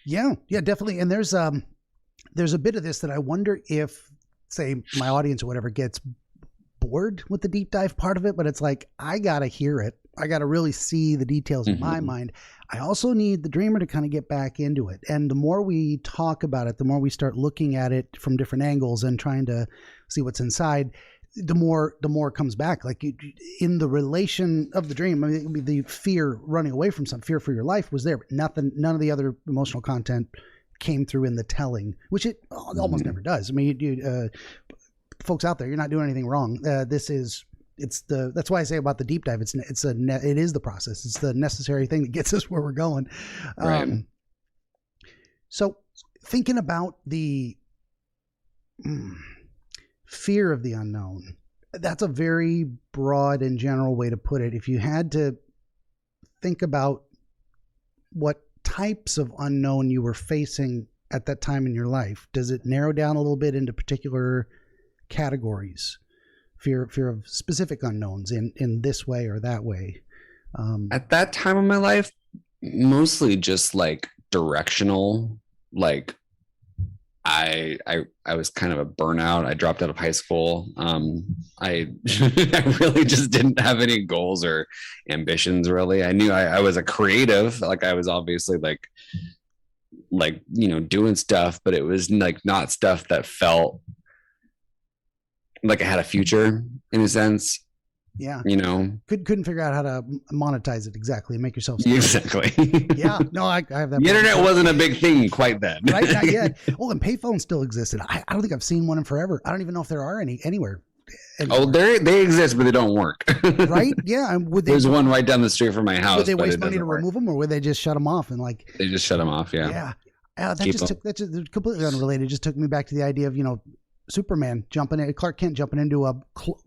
Yeah, definitely. And there's a bit of this that I wonder if, say, my audience or whatever gets bored with the deep dive part of it, but it's like, I got to hear it. I got to really see the details in my mind. I also need the dreamer to kind of get back into it. And the more we talk about it, the more we start looking at it from different angles and trying to see what's inside, the more it comes back. Like in the relation of the dream, I mean, the fear running away from some fear for your life was there, but none of the other emotional content came through in the telling, which it almost never does. I mean, folks out there, you're not doing anything wrong. That's why I say about the deep dive, it is the process. It's the necessary thing that gets us where we're going. Right. So thinking about the fear of the unknown, that's a very broad and general way to put it. If you had to think about what types of unknown you were facing at that time in your life, does it narrow down a little bit into particular categories? Fear of specific unknowns in this way or that way? At that time of my life, mostly just like directional. Like I was kind of a burnout. I dropped out of high school. I really just didn't have any goals or ambitions, really. I knew I was a creative. Like I was obviously like doing stuff, but it was like not stuff that felt like I had a future in a sense. Yeah. You know, Couldn't figure out how to monetize it exactly and make yourself exactly. Yeah, no, I have that. The internet wasn't a big thing quite then, right? Not yet. Oh, and payphones still existed. I don't think I've seen one in forever. I don't even know if there are any anywhere. Oh, they exist, but they don't work. Right? Yeah. And There's one right down the street from my house. Would they waste money to remove them, or would they just shut them off and like? They just shut them off. Yeah. Yeah. That's just completely unrelated. It just took me back to the idea of Superman jumping in, Clark Kent jumping into a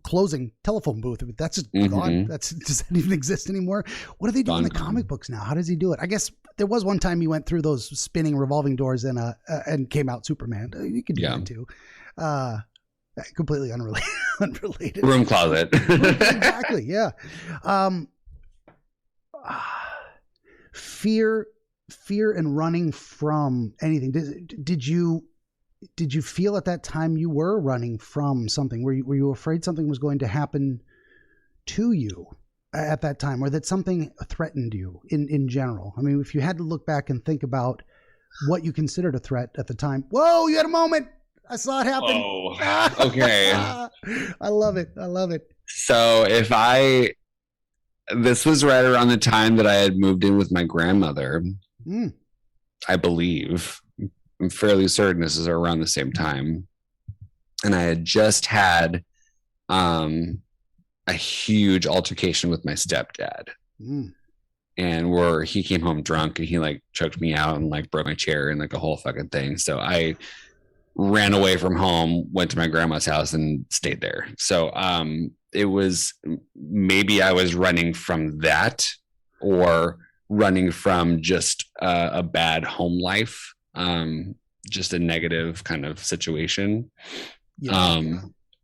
closing telephone booth. That's just gone. Does that even exist anymore? What do they do in the comic books now? How does he do it? I guess there was one time he went through those spinning revolving doors and came out Superman. You could do that too. Completely unrelated. Room closet. Exactly. Yeah. Fear and running from anything. Did you feel at that time you were running from something? Were you afraid something was going to happen to you at that time, or that something threatened you in general? I mean, if you had to look back and think about what you considered a threat at the time. Whoa, you had a moment. I saw it happen. Oh, okay. I love it. So this was right around the time that I had moved in with my grandmother, I believe. I'm fairly certain this is around the same time. And I had just had a huge altercation with my stepdad. And he came home drunk and he like choked me out and like broke my chair and like a whole fucking thing. So I ran away from home, went to my grandma's house and stayed there. So it was, maybe I was running from that or running from just a bad home life. Just a negative kind of situation. Yeah.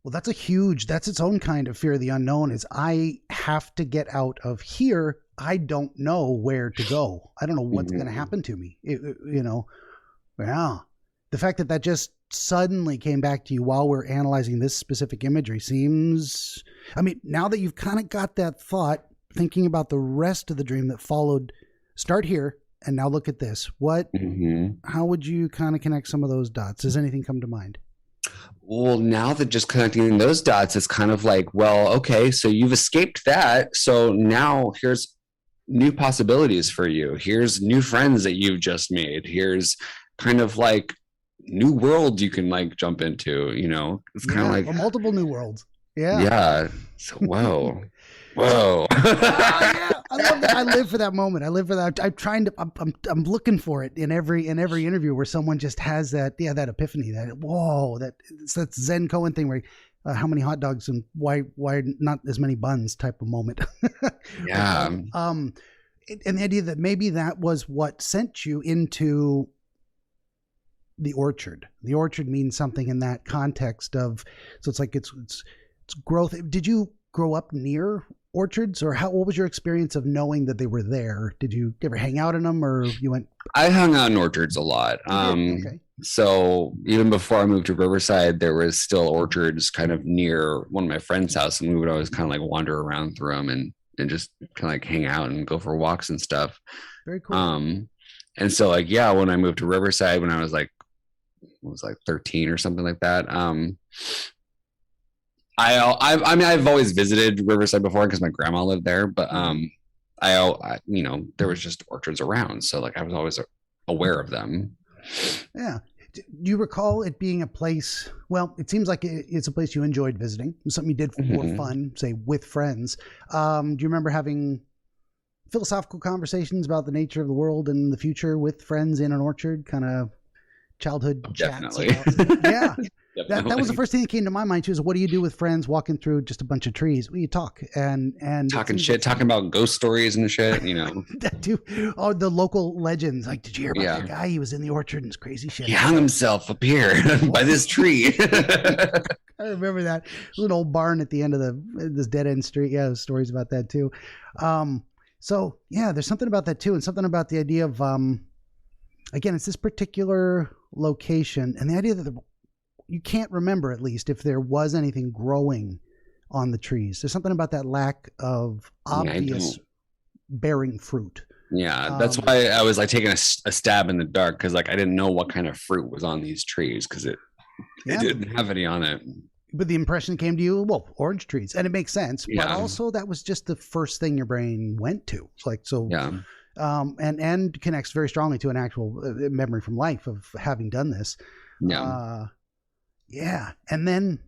Well, that's its own kind of fear of the unknown. Is I have to get out of here. I don't know where to go. I don't know what's going to happen to me. Yeah. The fact that just suddenly came back to you while we're analyzing this specific imagery seems, I mean, now that you've kind of got that thought, thinking about the rest of the dream that followed, start here. And now look at this. How would you kind of connect some of those dots? Does anything come to mind? Well, now that just connecting those dots, it's kind of like, well, okay, so you've escaped that. So now here's new possibilities for you. Here's new friends that you've just made. Here's kind of like new world you can like jump into, it's kind of like multiple new worlds. Yeah. Yeah. So, whoa. Whoa. Yeah. I love that. I live for that moment. I live for that. I'm looking for it in every interview where someone just has that epiphany, that Zen Cohen thing where how many hot dogs and why not as many buns type of moment. Yeah. And the idea that maybe that was what sent you into the orchard. The orchard means something in that context of, so it's like it's growth. Did you grow up near orchards, or what was your experience of knowing that they were there? Did you ever hang out in them, or you went? I hung out in orchards a lot. Okay. So even before I moved to Riverside, there was still orchards kind of near one of my friend's house, and we would always kind of like wander around through them and just kind of like hang out and go for walks and stuff. Very cool. And so like, yeah, when I moved to Riverside when I was like 13 or something like that. I mean, I've always visited Riverside before because my grandma lived there, but I there was just orchards around, so like I was always aware of them. Yeah. Do you recall it being a place? Well, it seems like it's a place you enjoyed visiting. It was something you did for fun, say with friends. Do you remember having philosophical conversations about the nature of the world and the future with friends in an orchard? Kind of childhood Definitely. chats about, yeah. Definitely. That was the first thing that came to my mind too, is what do you do with friends walking through just a bunch of trees? Well, you talk and talking shit, talking about ghost stories and shit, that too. Oh, the local legends. Like, did you hear about that guy? He was in the orchard and it's crazy shit. He hung himself up here by this tree. I remember that. There's an old barn at the end of this dead end street. Yeah, there's stories about that too. So yeah, there's something about that too, and something about the idea of again, it's this particular location and the idea that you can't remember, at least, if there was anything growing on the trees. There's something about that lack of obvious bearing fruit. Yeah, that's why I was like taking a stab in the dark, because like I didn't know what kind of fruit was on these trees because it didn't have any on it. But the impression came to you, well, orange trees, and it makes sense. Yeah. But also, that was just the first thing your brain went to. It's like so, Yeah. And connects very strongly to an actual memory from life of having done this. Yeah. Yeah, and then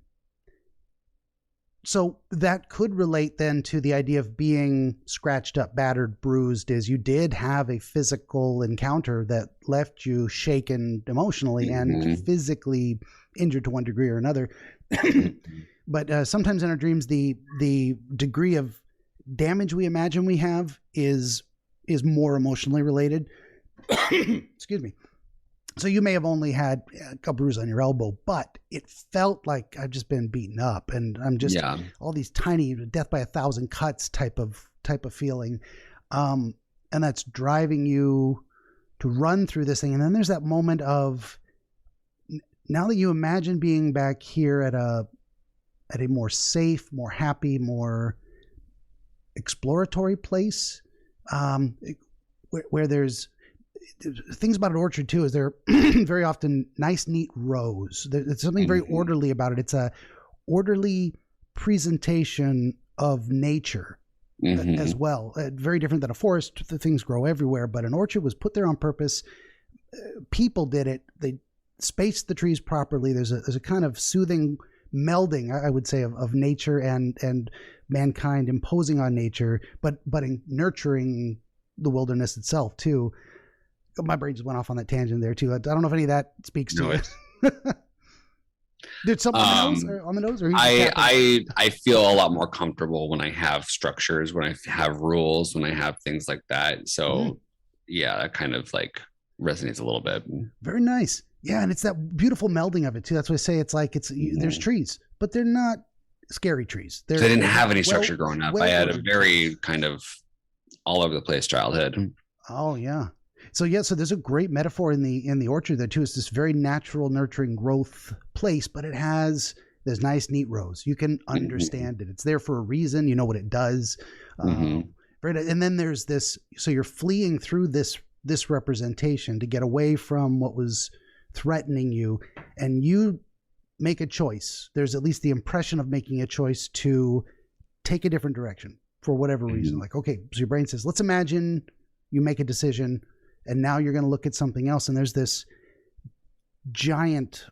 so that could relate then to the idea of being scratched up, battered, bruised. Is you did have a physical encounter that left you shaken emotionally and physically injured to one degree or another. But sometimes in our dreams, the degree of damage we imagine we have is more emotionally related. Excuse me. So you may have only had a bruise on your elbow, but it felt like I've just been beaten up, and I'm just all these tiny death by 1,000 cuts type of feeling, and that's driving you to run through this thing. And then there's that moment of, now that you imagine being back here at a more safe, more happy, more exploratory place, where there's things about an orchard too, is they're very often nice, neat rows. There's something very orderly about it. It's a orderly presentation of nature as well. Very different than a forest. The things grow everywhere, but an orchard was put there on purpose. People did it. They spaced the trees properly. There's a kind of soothing melding, I would say, of nature and mankind imposing on nature, but in nurturing the wilderness itself too. My brain just went off on that tangent there too. I don't know if any of that speaks to you. Did something else on the nose? Or I feel a lot more comfortable when I have structures, when I have rules, when I have things like that. So yeah, that kind of like resonates a little bit. Very nice. Yeah, and it's that beautiful melding of it too. That's why I say it's like there's trees, but they're not scary trees. I didn't have any structure growing up. I had a very kind of all over the place childhood. Oh yeah. So there's a great metaphor in the orchard there too. It's this very natural, nurturing growth place, but there's nice, neat rows. You can understand it. It's there for a reason. You know what it does. Right. And then there's this. So you're fleeing through this representation to get away from what was threatening you, and you make a choice. There's at least the impression of making a choice to take a different direction for whatever reason. Like, okay, so your brain says, let's imagine you make a decision. And now you're going to look at something else. And there's this giant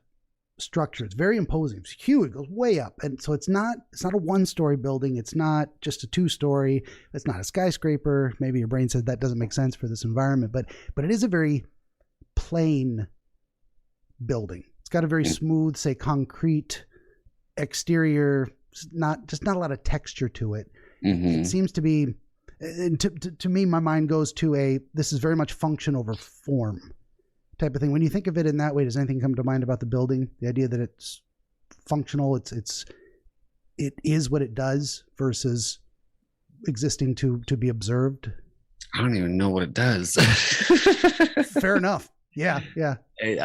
structure. It's very imposing. It's huge. It goes way up. And so it's not a 1-story building. It's not just a 2-story. It's not a skyscraper. Maybe your brain says that doesn't make sense for this environment, but it is a very plain building. It's got a very smooth, say, concrete exterior. It's not a lot of texture to it. It seems to be, and to me, my mind goes to this is very much function over form type of thing. When you think of it in that way, does anything come to mind about the building? The idea that it's functional, it is what it does versus existing to be observed. I don't even know what it does. Fair enough. Yeah. I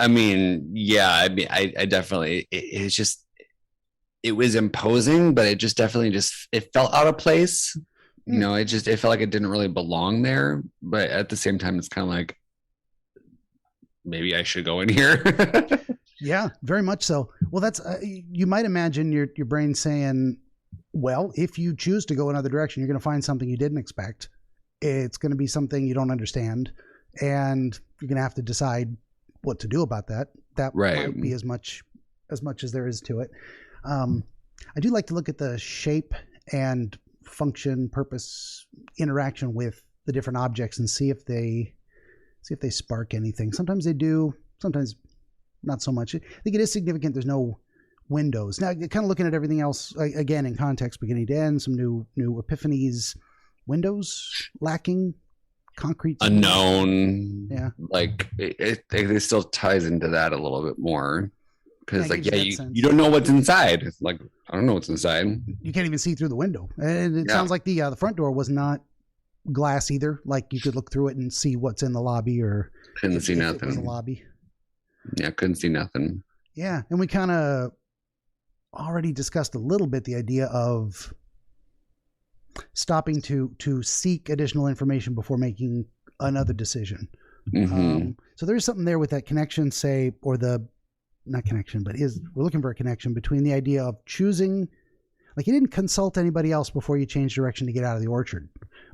definitely, it's just, it was imposing, but it just definitely it felt out of place. You know, it felt like it didn't really belong there, but at the same time, it's kind of like, maybe I should go in here. Yeah, very much so. Well, that's, you might imagine your brain saying, well, if you choose to go another direction, you're going to find something you didn't expect. It's going to be something you don't understand, and you're going to have to decide what to do about that. That might be as much as there is to it. I do like to look at the shape and function, purpose, interaction with the different objects and see if they spark anything. Sometimes they do, sometimes not so much. I think it is significant there's no windows. Now, kind of looking at everything else again in context, beginning to end, some new epiphanies. Windows lacking, concrete unknown. Yeah, like it still ties into that a little bit more. Because you don't know what's inside. It's like, I don't know what's inside. You can't even see through the window. And it sounds like the front door was not glass either. Like you could look through it and see what's in the lobby, or couldn't see nothing. It was a lobby. Yeah, couldn't see nothing. Yeah, and we kind of already discussed a little bit the idea of stopping to seek additional information before making another decision. So there's something there with that connection, say, or the not connection, but we're looking for a connection between the idea of choosing, like you didn't consult anybody else before you changed direction to get out of the orchard,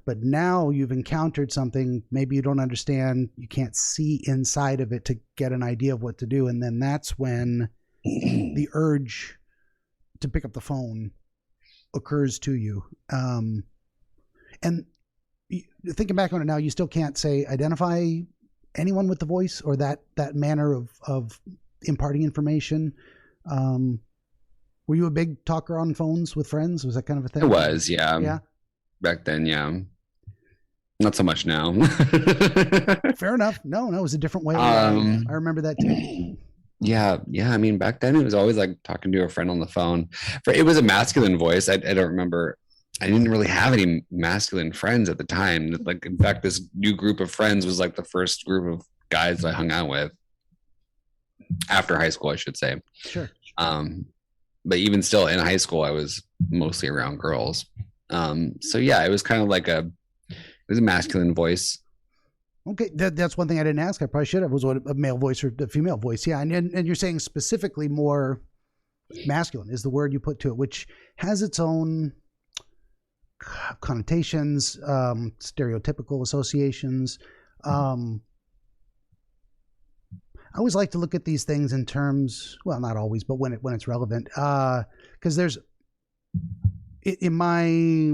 but now you've encountered something maybe you don't understand, you can't see inside of it to get an idea of what to do, and then that's when the urge to pick up the phone occurs to you. And thinking back on it now, you still can't say identify anyone with the voice or that manner of imparting information. Were you a big talker on phones with friends? Was that kind of a thing? It was, yeah. Yeah. Back then, yeah. Not so much now. Fair enough. No, it was a different way. I remember that too. Yeah. I mean, back then it was always like talking to a friend on the phone. It was a masculine voice. I don't remember. I didn't really have any masculine friends at the time. Like, in fact, this new group of friends was like the first group of guys that I hung out with after high school, I should say. Sure. But even still in high school, I was mostly around girls. So yeah, it was kind of like it was a masculine voice. Okay, that's one thing I didn't ask. I probably should have. Was what a male voice or a female voice? Yeah, and you're saying specifically more masculine is the word you put to it, which has its own connotations, stereotypical associations. I always like to look at these things in terms, well, not always, but when it's relevant, because there's in my,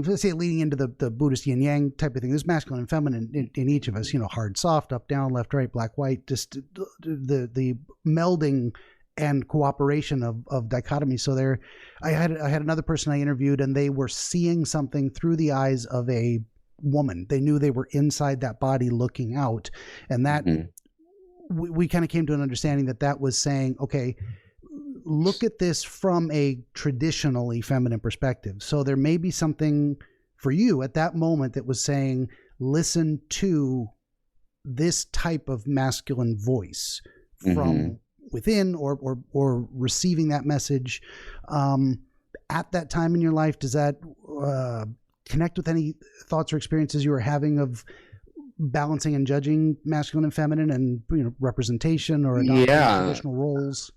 let's say, leading into the Buddhist yin yang type of thing, there's masculine and feminine in each of us, hard, soft, up, down, left, right, black, white, just the melding and cooperation of dichotomy. So I had another person I interviewed, and they were seeing something through the eyes of a woman. They knew they were inside that body looking out, and that we kind of came to an understanding that was saying, okay, look at this from a traditionally feminine perspective. So there may be something for you at that moment that was saying, listen to this type of masculine voice from within or receiving that message at that time in your life. Does that connect with any thoughts or experiences you were having of balancing and judging masculine and feminine and representation or adopting traditional roles?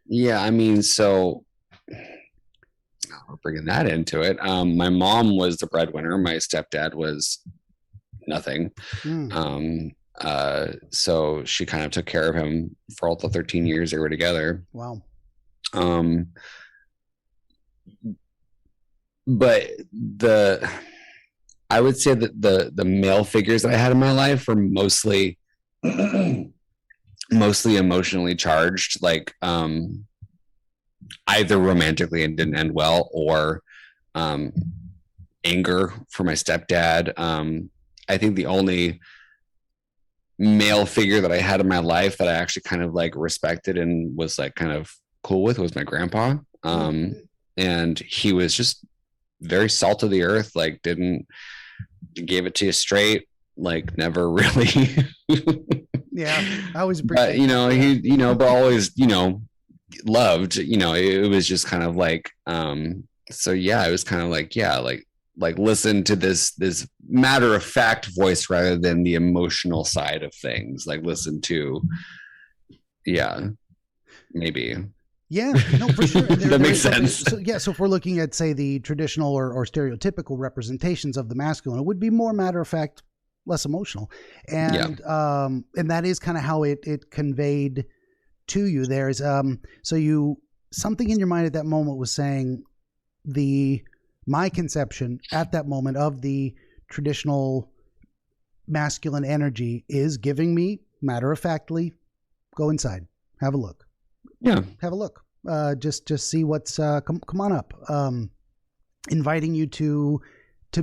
Yeah, I mean, so bringing that into it, my mom was the breadwinner. My stepdad was nothing. So she kind of took care of him for all the 13 years they were together. Wow. But I would say that the male figures that I had in my life were mostly emotionally charged, like either romantically and didn't end well, or anger for my stepdad. I think the only male figure that I had in my life that I actually kind of like respected and was like kind of cool with was my grandpa. And he was just very salt of the earth, like gave it to you straight, like never really yeah, I always appreciate but always loved, it was just kind of like so yeah, it was kind of like, yeah, like listen to this matter of fact voice rather than the emotional side of things. Like listen to, maybe. Yeah, no, for sure. That makes sense. So if we're looking at, say, the traditional or stereotypical representations of the masculine, it would be more matter of fact, less emotional, and that is kind of how it conveyed to you. There's something in your mind at that moment was saying my conception at that moment of the traditional masculine energy is giving me matter of factly, go inside, have a look. Yeah. Have a look. Just see what's come on up. Inviting you to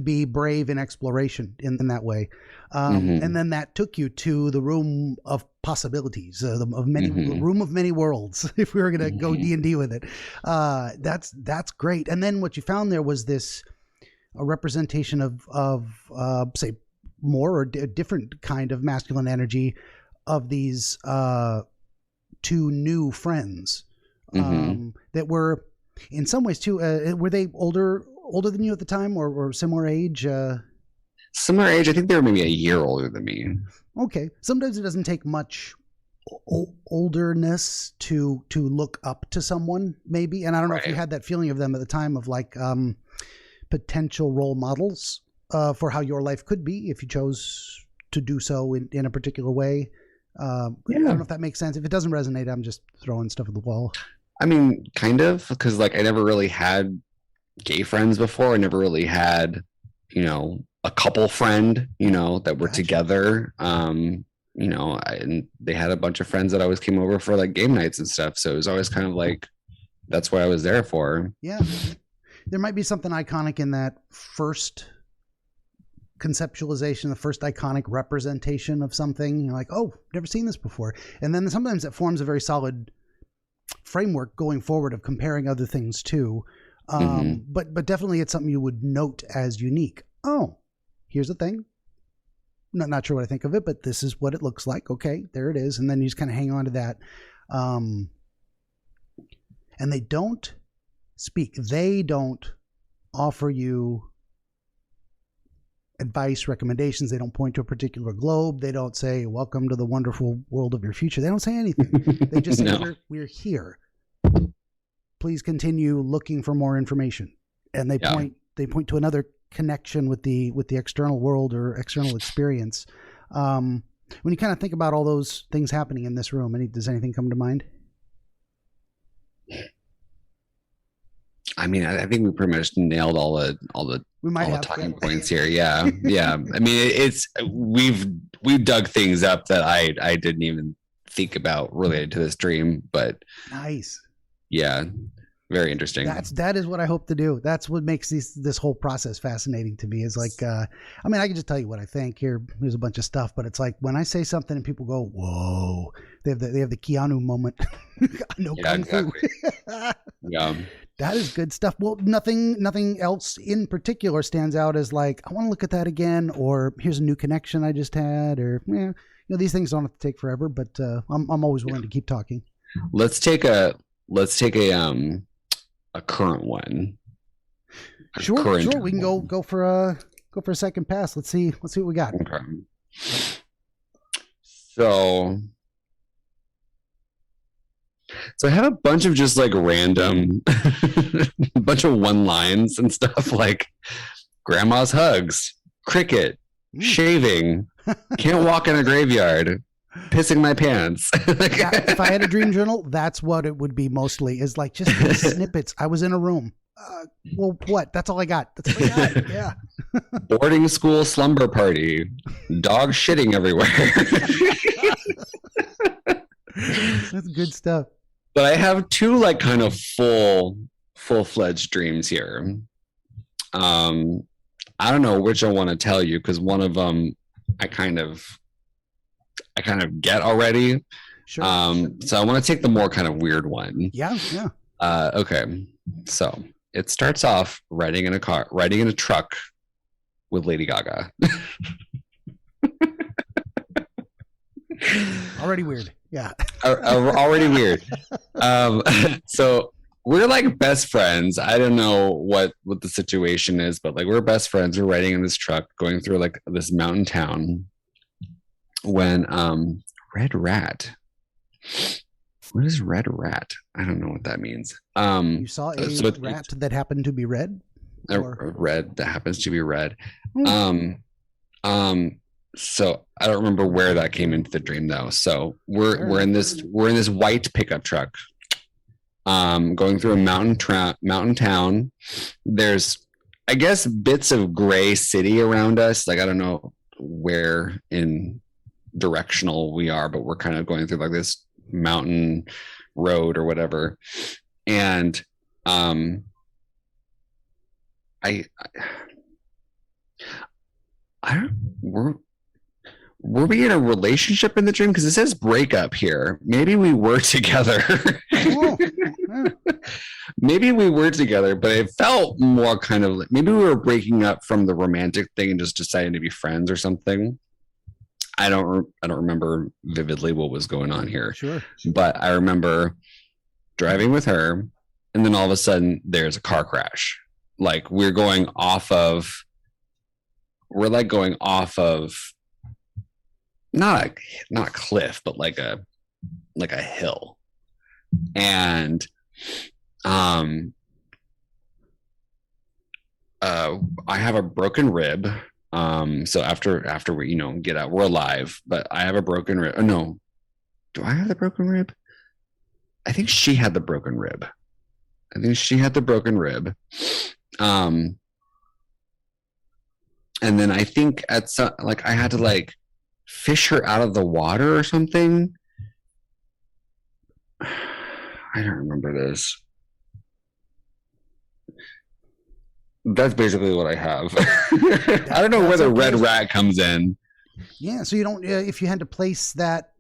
be brave in exploration in that way. And then that took you to the room of possibilities, room of many worlds, if we were going to go D&D with it. That's great. And then what you found there was a representation of say more or a different kind of masculine energy of these two new friends that were in some ways too. Were they older than you at the time, or similar age? Similar age. I think they were maybe a year older than me. Okay. Sometimes it doesn't take much olderness to look up to someone, maybe. And I don't know if you had that feeling of them at the time of like potential role models for how your life could be if you chose to do so in a particular way. I don't know if that makes sense. If it doesn't resonate, I'm just throwing stuff at the wall. I mean, kind of, because like I never really had gay friends before. I never really had, a couple friend, that were together. And they had a bunch of friends that always came over for like game nights and stuff. So it was always kind of like, that's what I was there for. Yeah. There might be something iconic in that first conceptualization, the first iconic representation of something. You're like, oh, never seen this before. And then sometimes it forms a very solid framework going forward of comparing other things too. But definitely it's something you would note as unique. Oh, here's the thing. Not sure what I think of it, but this is what it looks like. Okay, there it is. And then you just kind of hang on to that. And they don't speak. They don't offer you advice, recommendations. They don't point to a particular globe. They don't say, welcome to the wonderful world of your future. They don't say anything. They just say, we're here. Please continue looking for more information. And they point to another connection with the external world or external experience. When you kind of think about all those things happening in this room, does anything come to mind? I mean, I think we pretty much nailed all the talking points here. Yeah. I mean, we've dug things up that I didn't even think about related to this dream, but nice. Yeah. Very interesting. That is what I hope to do. That's what makes this whole process fascinating to me is like, I can just tell you what I think. Here's a bunch of stuff, but it's like when I say something and people go, whoa, they have the Keanu moment. No kung fu. Yeah. That is good stuff. Well, nothing else in particular stands out as like, I want to look at that again, or here's a new connection I just had, or these things don't have to take forever, but I'm always willing to keep talking. Let's take a current one. Sure. We can go for a second pass. Let's see what we got. Okay. So I have a bunch of just like random, a bunch of one lines and stuff like grandma's hugs, cricket, shaving, can't walk in a graveyard, pissing my pants. If I had a dream journal, that's what it would be mostly, is like just snippets. I was in a room. Well, what? That's all I got. Yeah. Boarding school slumber party, dog shitting everywhere. That's good stuff. But I have two like kind of full-fledged dreams here. I don't know which I want to tell you because one of them I kind of get already. Sure. So I want to take the more kind of weird one. Yeah. Okay. So it starts off riding in a truck with Lady Gaga. Already weird. Yeah. Already weird. So we're like best friends. I don't know what the situation is, but like we're best friends. We're riding in this truck going through like this mountain town when Red Rat. What is Red Rat? I don't know what that means. You saw a rat that happened to be red? A red that happens to be red. So I don't remember where that came into the dream though. So we're in this white pickup truck, going through a mountain town. There's, I guess, bits of gray city around us. Like I don't know where in directional we are, but we're kind of going through like this mountain road or whatever. And were we in a relationship in the dream? Because it says breakup here. Maybe we were together. Maybe we were together, but it felt more kind of like maybe we were breaking up from the romantic thing and just deciding to be friends or something. I don't remember vividly what was going on here. Sure. But I remember driving with her, and then all of a sudden there's a car crash. Like we're going off of not a cliff, but like a like a hill. And I have a broken rib. So after we, get out, we're alive, but I have a broken rib. Oh, no. Do I have the broken rib? I think she had the broken rib. And then I think I had to like fish her out of the water or something. I don't remember this. That's basically what I have. I don't know where the red rat comes in. Yeah, so you don't. If you had to place that,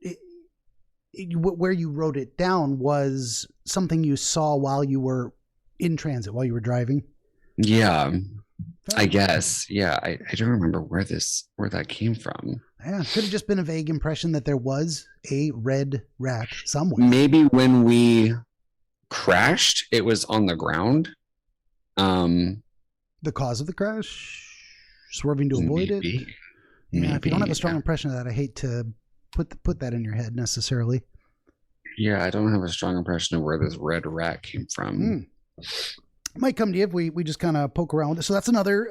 where you wrote it down was something you saw while you were in transit, while you were driving. Yeah, I guess. Yeah, I don't remember where that came from. Yeah, could have just been a vague impression that there was a red rat somewhere. Maybe when we crashed, it was on the ground. The cause of the crash, swerving to avoid it. Yeah, if you don't have a strong impression of that, I hate to put that in your head necessarily. Yeah, I don't have a strong impression of where this red rat came from. Might come to you if we just kind of poke around with it. So that's another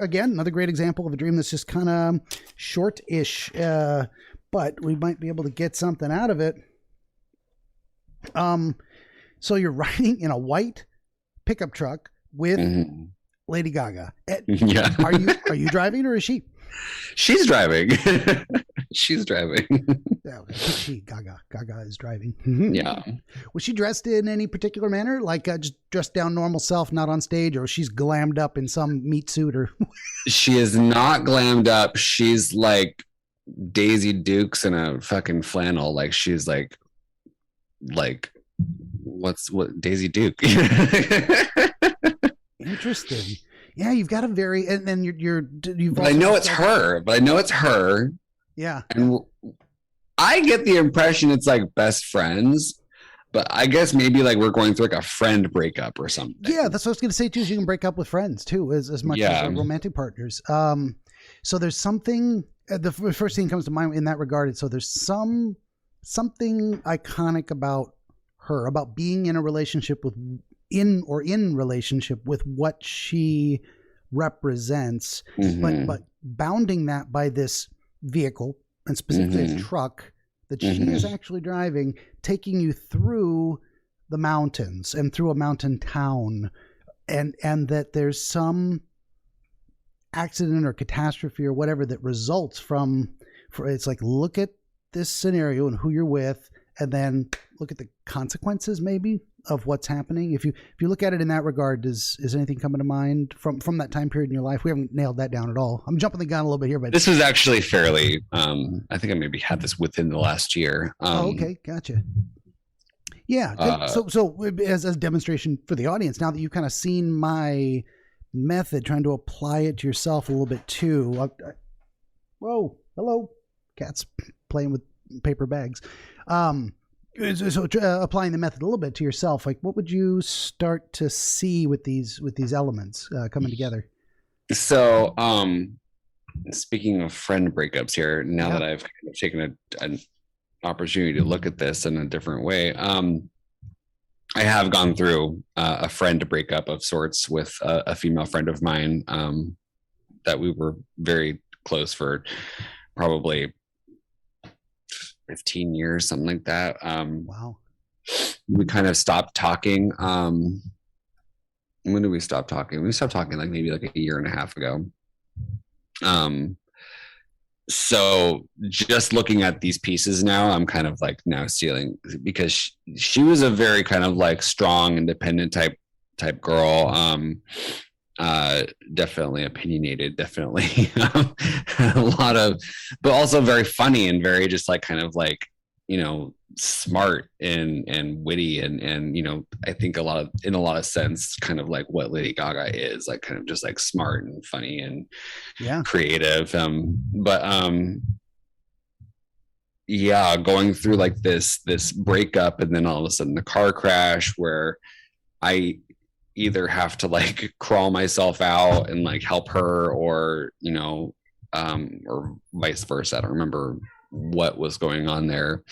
great example of a dream that's just kind of short-ish, but we might be able to get something out of it. So you're riding in a white pickup truck with Lady Gaga. Yeah. Are you driving or is she? She's driving. She's driving. Yeah, Gaga is driving. Yeah. Was she dressed in any particular manner? Like just dressed down normal self, not on stage, or she's glammed up in some meat suit? Or she is not glammed up. She's like Daisy Dukes in a fucking flannel. Like she's like what Daisy Duke. Interesting. Yeah, you've got a very, and then you've. But I know it's her. Yeah. And I get the impression it's like best friends, but I guess maybe like we're going through like a friend breakup or something. Yeah, that's what I was going to say too. Is you can break up with friends too, as much as romantic partners. So there's something. The first thing that comes to mind in that regard is there's something iconic about her, about being in a relationship in relationship with what she represents, but bounding that by this vehicle, and specifically a truck that she is actually driving, taking you through the mountains and through a mountain town, and that there's some accident or catastrophe or whatever that results from it's like, look at this scenario and who you're with, and then look at the consequences maybe of what's happening. If you look at it in that regard, is anything coming to mind from that time period in your life? We haven't nailed that down at all. I'm jumping the gun a little bit here, but this is actually fairly. I think I maybe had this within the last year. Okay, gotcha. Yeah. So as a demonstration for the audience, now that you've kind of seen my method, trying to apply it to yourself a little bit too. Whoa, hello, cats playing with paper bags. So applying the method a little bit to yourself, like what would you start to see with these elements coming together? So, speaking of friend breakups here, now that I've kind of taken an opportunity to look at this in a different way, I have gone through a friend breakup of sorts with a female friend of mine that we were very close for probably 15 years, something like that. Wow. We kind of stopped talking. When did we stop talking? We stopped talking like maybe like a year and a half ago. So just looking at these pieces now, I'm kind of like now stealing, because she was a very kind of like strong, independent type girl. Definitely opinionated, definitely a lot of, but also very funny and very just like kind of like, smart and witty and I think in a lot of sense kind of like what Lady Gaga is, like kind of just like smart and funny and creative. Going through like this breakup and then all of a sudden the car crash where I either have to like crawl myself out and like help her or or vice versa. I don't remember what was going on there,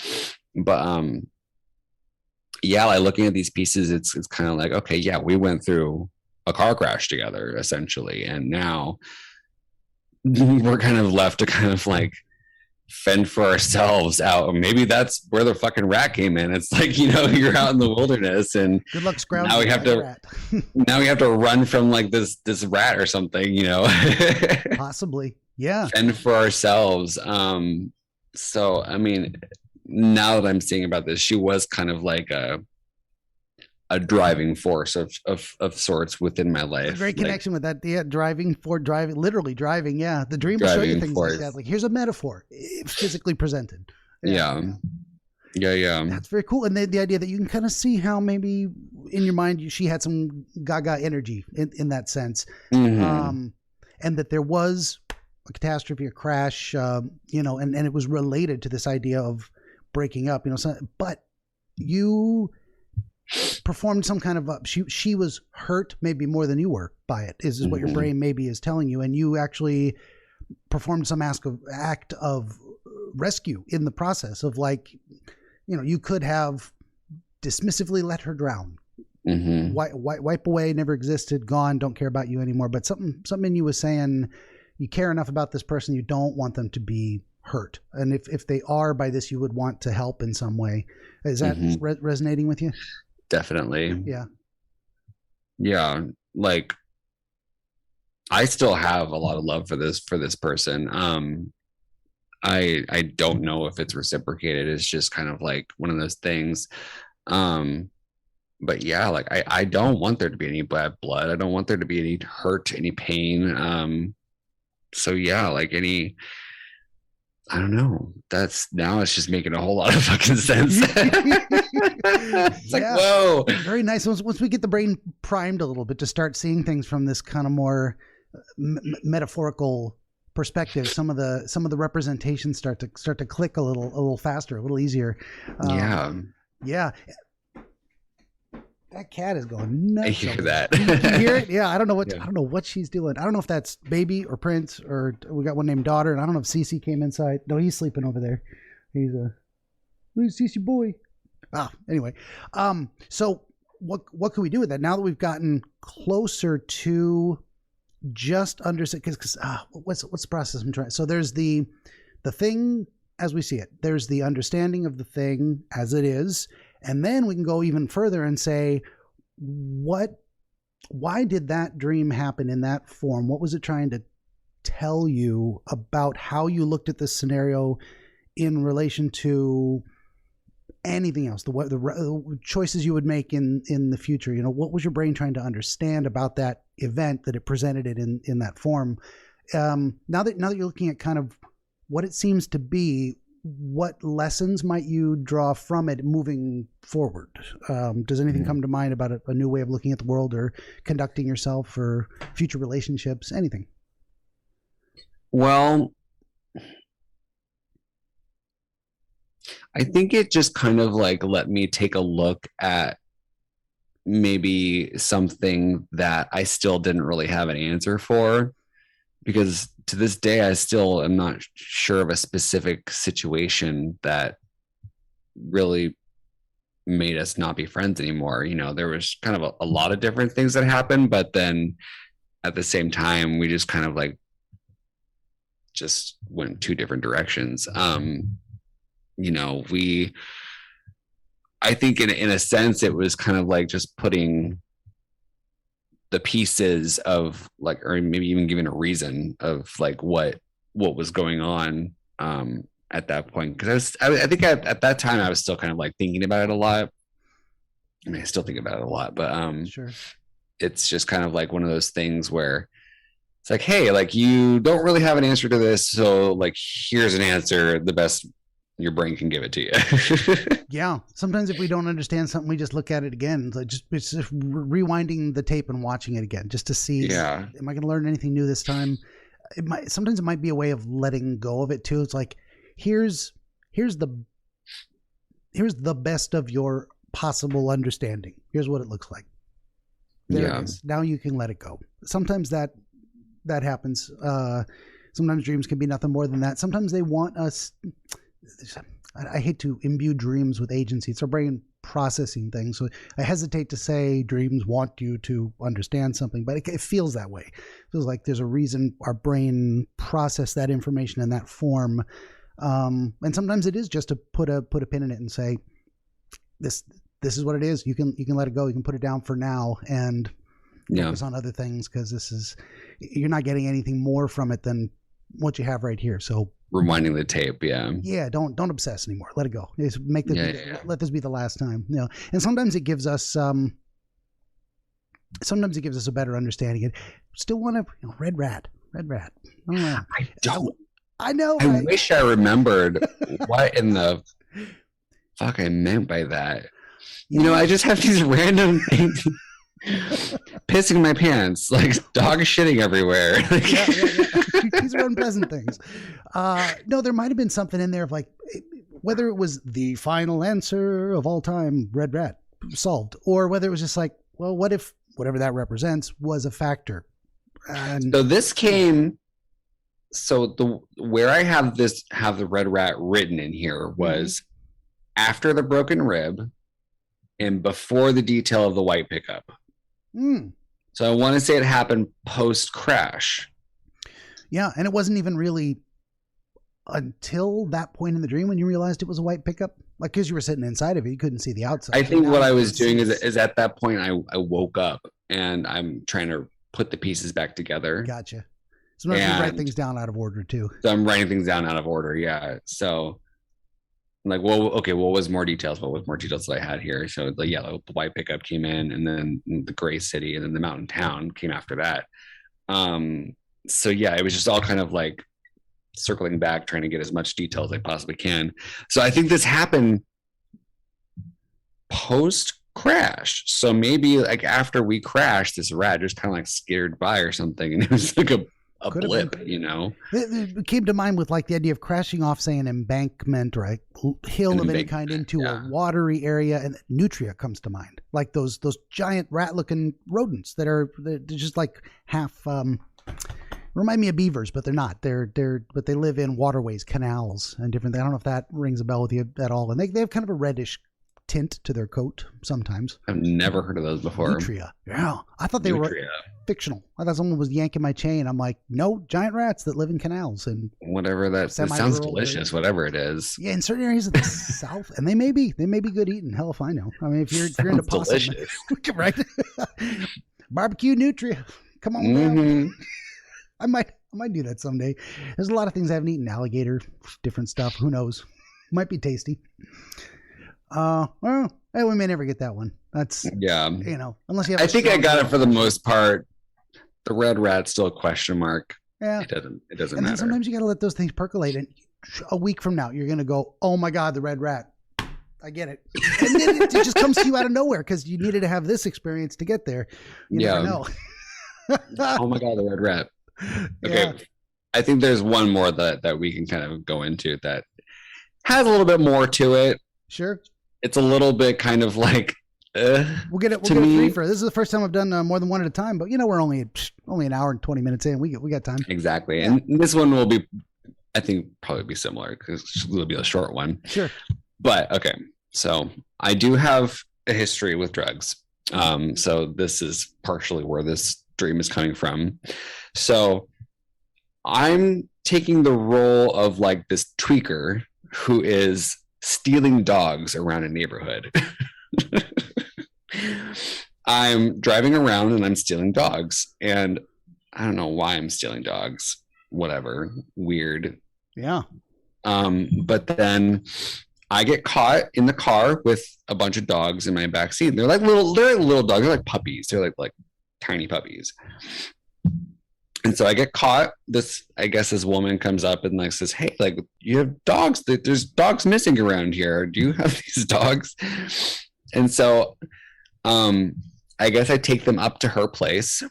but yeah, like looking at these pieces, it's kind of like, okay, yeah, we went through a car crash together essentially, and now we're kind of left to kind of like fend for ourselves out. Maybe that's where the fucking rat came in. It's like, you're out in the wilderness, and good luck scrounging. Now we have to now we have to run from like this rat or something, Possibly. Yeah. Fend for ourselves. So I mean, now that I'm seeing about this, she was kind of like a driving force of sorts within my life. A great connection with that. Yeah, literally driving. Yeah, the dream will show you things like that. Like, here's a metaphor, physically presented. Yeah. That's very cool. And the idea that you can kind of see how maybe in your mind she had some gaga energy in that sense, and that there was a catastrophe, a crash, and it was related to this idea of breaking up. But you performed some kind of she was hurt maybe more than you were by it is what your brain maybe is telling you, and you actually performed some act of rescue in the process of, like, you could have dismissively let her drown, wipe away, never existed, gone, don't care about you anymore, but something in you was saying you care enough about this person, you don't want them to be hurt, and if they are by this, you would want to help in some way. Is that resonating with you? Definitely. Yeah. Like, I still have a lot of love for this person. I don't know if it's reciprocated. It's just kind of like one of those things. But yeah, like I don't want there to be any bad blood. I don't want there to be any hurt, any pain. So yeah, like I don't know. Now it's just making a whole lot of fucking sense. It's like, whoa. Very nice. Once we get the brain primed a little bit to start seeing things from this kind of more metaphorical perspective, some of the representations start to click a little faster, a little easier. Yeah. That cat is going nuts. I hear that. You hear it? Yeah. I don't know what she's doing. I don't know if that's baby or Prince, or we got one named Daughter, and I don't know if Cece came inside. No, he's sleeping over there. Who's Cece boy? Anyway. So what can we do with that now that we've gotten closer to just understand? Because what's the process I'm trying? So there's the thing as we see it. There's the understanding of the thing as it is. And then we can go even further and say, why did that dream happen in that form? What was it trying to tell you about how you looked at this scenario in relation to anything else, the choices you would make in the future? What was your brain trying to understand about that event that it presented it in that form? Now that you're looking at kind of what it seems to be, what lessons might you draw from it moving forward? Does anything come to mind about a new way of looking at the world, or conducting yourself, or future relationships, anything? Well, I think it just kind of like let me take a look at maybe something that I still didn't really have an answer for, because to this day, I still am not sure of a specific situation that really made us not be friends anymore. There was kind of a lot of different things that happened, but then at the same time, we just kind of like just went two different directions. I think in a sense, it was kind of like just putting the pieces of like, or maybe even giving a reason of like what was going on at that point. Because I think at that time I was still kind of like thinking about it a lot. I mean, I still think about it a lot, but sure. It's just kind of like one of those things where it's like, hey, like, you don't really have an answer to this, so like, here's an answer, the best your brain can give it to you. Yeah. Sometimes if we don't understand something, we just look at it again. It's just rewinding the tape and watching it again, just to see, am I going to learn anything new this time? Sometimes it might be a way of letting go of it too. It's like, here's the best of your possible understanding. Here's what it looks like. There it is. Now you can let it go. Sometimes that happens. Sometimes dreams can be nothing more than that. Sometimes they want us. I hate to imbue dreams with agency. It's our brain processing things. So I hesitate to say dreams want you to understand something, but it feels that way. It feels like there's a reason our brain process that information in that form. And sometimes it is just to put a pin in it and say, this is what it is. You can let it go. You can put it down for now and focus on other things, because you're not getting anything more from it than what you have right here. So rewinding the tape. Yeah. Don't obsess anymore. Let it go. Just let this be the last time. And sometimes it gives us a better understanding. It still want to red rat. I don't. I know. I wish I remembered what in the fuck I meant by that. I just have these random things. Pissing my pants, like dog shitting everywhere. These are unpleasant things. No, there might have been something in there of like, whether it was the final answer of all time, red rat solved, or whether it was just like, well, what if whatever that represents was a factor? And so this came. So where I have the red rat written in here was after the broken rib and before the detail of the white pickup. So I want to say it happened post crash. Yeah, and it wasn't even really until that point in the dream when you realized it was a white pickup, like because you were sitting inside of it, you couldn't see the outside. I think what I was doing is at that point I woke up and I'm trying to put the pieces back together. Gotcha. Sometimes you write things down out of order too. So I'm writing things down out of order. Yeah. So I'm like, well, okay, what was more details? What was more details that I had here? So the white pickup came in, and then the gray city, and then the mountain town came after that. So yeah, it was just all kind of like circling back, trying to get as much detail as I possibly can. So I think this happened post crash. So maybe like after we crashed, this rat just kind of like scared by or something, and it was like a blip, It came to mind with like the idea of crashing off, say, an embankment or a hill of any kind into a watery area, and nutria comes to mind, like those giant rat-looking rodents they're just like half remind me of beavers, but they're not. But they live in waterways, canals, and different things. I don't know if that rings a bell with you at all. And they have kind of a reddish tint to their coat sometimes. I've never heard of those before. Nutria. Yeah. I thought they were fictional. I thought someone was yanking my chain. I'm like, no, giant rats that live in canals and whatever that sounds delicious, whatever it is. Yeah, in certain areas of the South, and they may be good eating. Hell if I know. I mean, if you're into possum, right? Barbecue nutria. Come on down. I might do that someday. There's a lot of things I haven't eaten. Alligator, different stuff. Who knows? Might be tasty. Well, we may never get that one. That's unless you have. I think I got it for the most part. The red rat's still a question mark. Yeah, it doesn't and matter. Then sometimes you got to let those things percolate, and a week from now you're gonna go, oh my god, the red rat. I get it, and then it just comes to you out of nowhere because you needed to have this experience to get there. You never know. Oh my god, the red rat. Okay, Yeah. I think there's one more that we can kind of go into that has a little bit more to it. Sure. It's a little bit kind of like we'll get it three for. This is the first time I've done more than one at a time, but we're only an hour and 20 minutes in. We got time. Exactly. Yeah. And this one will be, I think, probably be similar because it'll be a short one. Sure. But okay, so I do have a history with drugs. So this is partially where this dream is coming from. So I'm taking the role of like this tweaker who is stealing dogs around a neighborhood. I'm driving around and I'm stealing dogs, and I don't know why I'm stealing dogs. Whatever, weird. Yeah. But then I get caught in the car with a bunch of dogs in my backseat. They're like little dogs. They're like puppies. They're like tiny puppies. And so I get caught. This woman comes up and like says, "Hey, like you have dogs. There's dogs missing around here. Do you have these dogs?" And so, I guess I take them up to her place,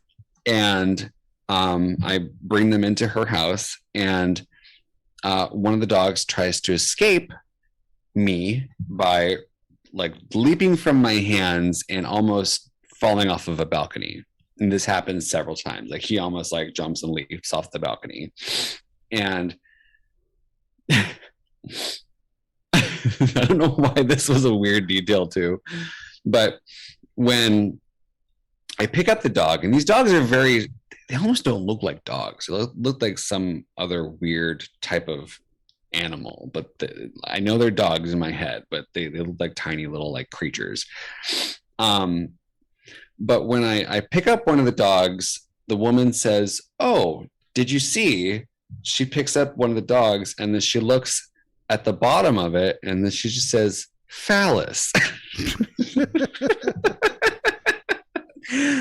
and I bring them into her house. And one of the dogs tries to escape me by like leaping from my hands and almost falling off of a balcony. And this happens several times. Like he almost like jumps and leaps off the balcony. And I don't know why this was a weird detail too, but when I pick up the dog, and these dogs are they almost don't look like dogs. They look like some other weird type of animal, but I know they're dogs in my head, but they look like tiny little like creatures. But when I pick up one of the dogs, the woman says, "Oh, did you see?" She picks up one of the dogs, and then she looks at the bottom of it, and then she just says, "Phallus."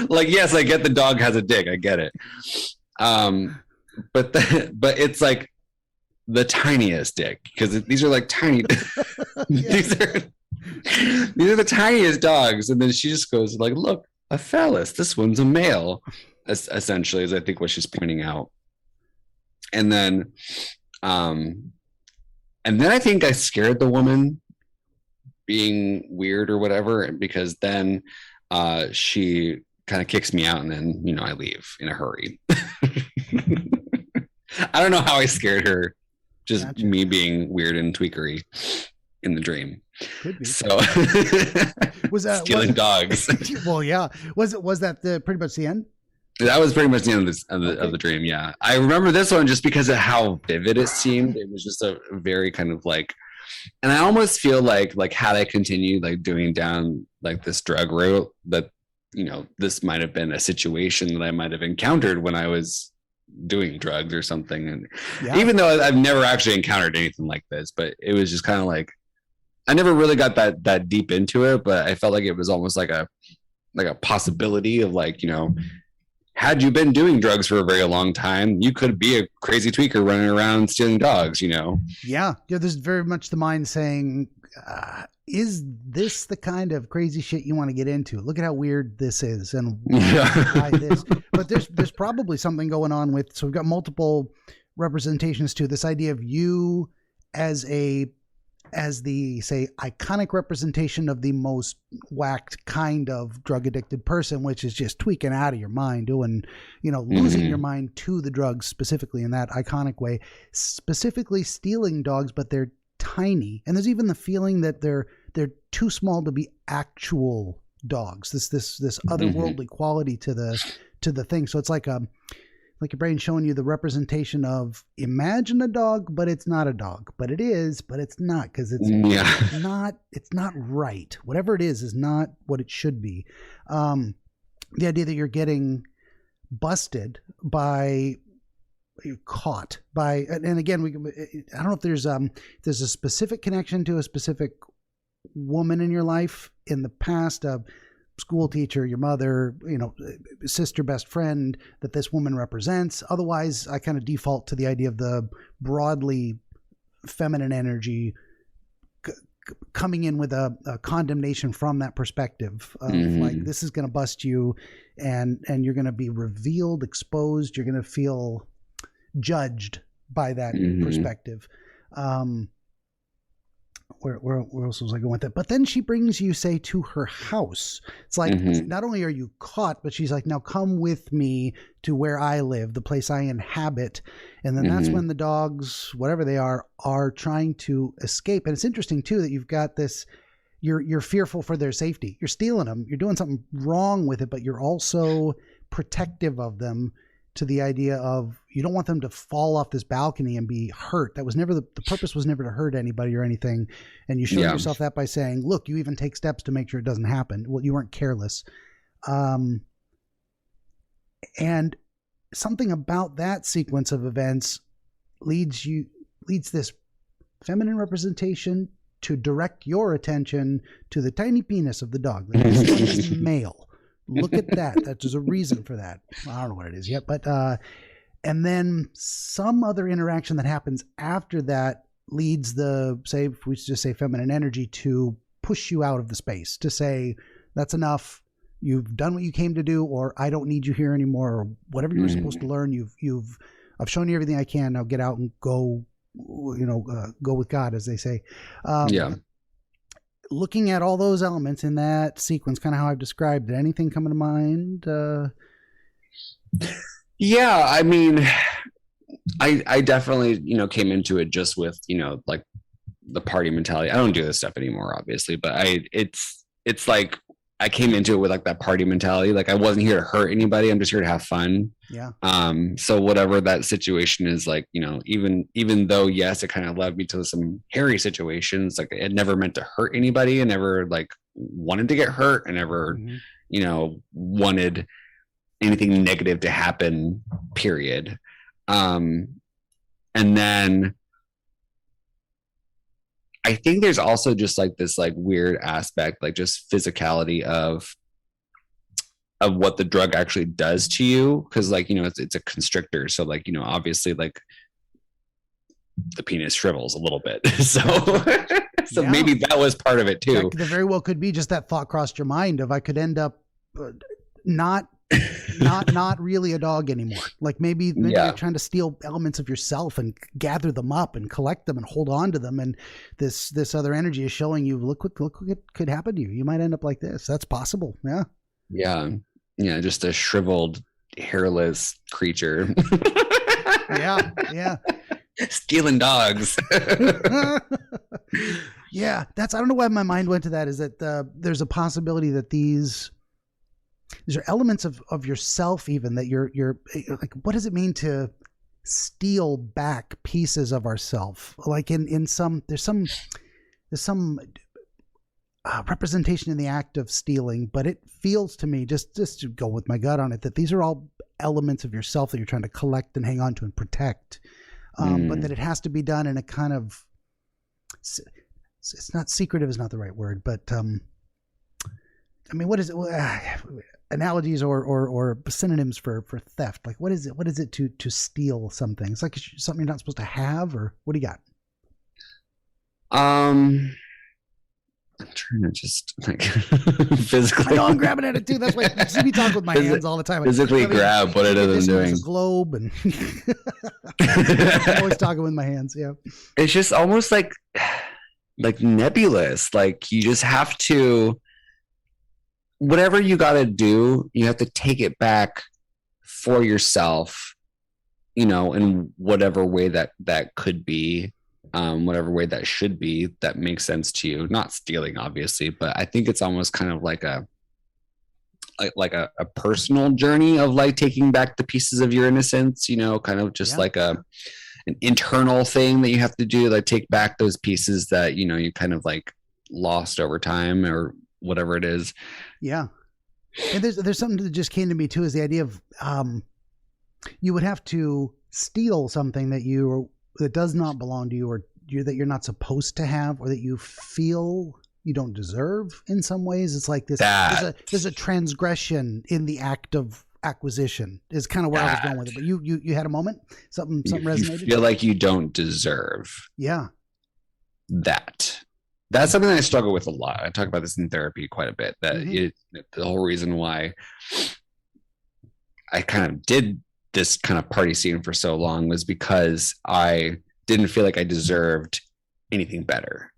Like, yes, I get the dog has a dick. I get it. But it's like the tiniest dick, because these are like tiny. These are the tiniest dogs, and then she just goes like, "Look, a phallus. This one's a male." Essentially, is I think what she's pointing out. And then I think I scared the woman being weird or whatever, because then she kind of kicks me out, and then, you know, I leave in a hurry. I don't know how I scared her. Just gotcha. Me being weird and tweakery in the dream. Could be. So was that stealing dogs? Well, yeah. Was that pretty much the end? That was pretty much the end of the dream. Yeah, I remember this one just because of how vivid it seemed. It was just a very kind of like, and I almost feel like had I continued like doing down like this drug route, that, you know, this might have been a situation that I might have encountered when I was doing drugs or something. And even though I've never actually encountered anything like this, but it was just kind of like, I never really got that deep into it, but I felt like it was almost like a possibility of, like, you know, had you been doing drugs for a very long time, you could be a crazy tweaker running around stealing dogs, you know? Yeah. There's very much the mind saying, is this the kind of crazy shit you want to get into? Look at how weird this is, and why this. But there's probably something going on with, so we've got multiple representations to this idea of you as the, say, iconic representation of the most whacked kind of drug addicted person, which is just tweaking out of your mind, doing, you know, losing your mind to the drugs, specifically in that iconic way, specifically stealing dogs, but they're tiny. And there's even the feeling that they're too small to be actual dogs. This otherworldly quality to the thing. So it's like your brain showing you the representation of, imagine a dog, but it's not a dog, but it is, but it's not, because it's not right. Whatever it is not what it should be. The idea that you're getting busted by, you're caught by, and again, I don't know if there's a specific connection to a specific woman in your life in the past, school teacher, your mother, you know, sister, best friend, that this woman represents. Otherwise, I kind of default to the idea of the broadly feminine energy coming in with a condemnation from that perspective of like, this is going to bust you, and you're going to be revealed, exposed. You're going to feel judged by that perspective. Where else was I going with that? But then she brings you, say, to her house. It's like, not only are you caught, but she's like, now come with me to where I live, the place I inhabit. And then that's when the dogs, whatever they are trying to escape. And it's interesting too, that you've got this, you're fearful for their safety. You're stealing them. You're doing something wrong with it, but you're also protective of them, to the idea of, you don't want them to fall off this balcony and be hurt. That was never the purpose was never to hurt anybody or anything. And you show yourself that by saying, look, you even take steps to make sure it doesn't happen. Well, you weren't careless. And something about that sequence of events leads this feminine representation to direct your attention to the tiny penis of the dog. This one is male. Look at that. There's a reason for that. I don't know what it is yet, but and then some other interaction that happens after that leads if we just say feminine energy, to push you out of the space, to say, that's enough. You've done what you came to do, or I don't need you here anymore, or whatever you were supposed to learn. I've shown you everything I can. Now get out and go. Go with God, as they say. Looking at all those elements in that sequence, kind of how I've described, did anything come to mind? Yeah, I mean, I definitely, came into it just with, like the party mentality. I don't do this stuff anymore, obviously, but it's like I came into it with like that party mentality. Like I wasn't here to hurt anybody. I'm just here to have fun. Yeah. So whatever that situation is, like, you know, even though, yes, it kind of led me to some hairy situations, like it never meant to hurt anybody. I never like wanted to get hurt. I never, you know, wanted anything negative to happen, period. And then I think there's also just like this like weird aspect, like just physicality of what the drug actually does to you. Cause like, you know, it's a constrictor. So like, you know, obviously like the penis shrivels a little bit. So maybe that was part of it too. There very well could be. Just that thought crossed your mind of I could end up not really a dog anymore. Like maybe you're trying to steal elements of yourself and gather them up and collect them and hold on to them. And this other energy is showing you, look what could happen to you. You might end up like this. That's possible. Yeah. Yeah. Yeah. Just a shriveled, hairless creature. Yeah. Stealing dogs. Yeah. I don't know why my mind went to that, is that there's a possibility that these are elements of yourself, even that you're like, what does it mean to steal back pieces of ourself? Like there's some representation in the act of stealing, but it feels to me, just to go with my gut on it, that these are all elements of yourself that you're trying to collect and hang on to and protect. But that it has to be done in a kind of, it's not secretive is not the right word, but I mean, what is it? Analogies or synonyms for theft. Like what is it to steal something? It's like something you're not supposed to have, or what do you got? I'm trying to just like physically. I know I'm grabbing at it too. That's why you see me talk with my hands all the time. Physically grab what it is I'm doing. A globe, and I'm always talking with my hands. Yeah, it's just almost like nebulous. Like you just have to. Whatever you got to do, you have to take it back for yourself, you know, in whatever way that could be, whatever way that should be, that makes sense to you. Not stealing, obviously, but I think it's almost kind of like a personal journey of like taking back the pieces of your innocence, you know, kind of just like an internal thing that you have to do, like take back those pieces that, you know, you kind of like lost over time or whatever it is. Yeah. And there's something that just came to me too, is the idea of you would have to steal something that does not belong to you, or that you're not supposed to have, or that you feel you don't deserve in some ways. It's like this, there's a transgression in the act of acquisition is kind of where I was going with it. But you had a moment, something resonated. You feel like you don't deserve. Yeah. That's something that I struggle with a lot. I talk about this in therapy quite a bit. That the whole reason why I kind of did this kind of party scene for so long was because I didn't feel like I deserved anything better.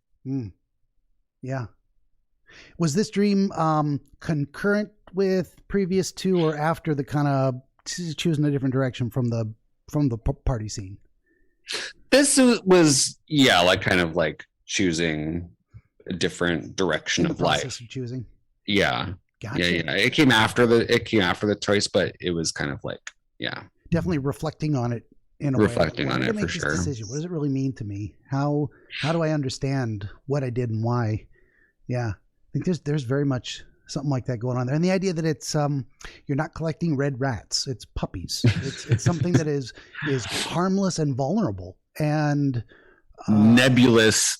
Yeah. Was this dream concurrent with previous two, or after the kind of choosing a different direction from the party scene? This was like kind of like choosing a different direction of life. Of choosing. Yeah. Gotcha. Yeah. It came after the choice, but it was kind of like, definitely reflecting on it in a reflecting way. on it for sure. Decision? What does it really mean to me? How do I understand what I did and why? Yeah. I think there's very much something like that going on there. And the idea that it's you're not collecting red rats, it's puppies. It's something that is harmless and vulnerable and nebulous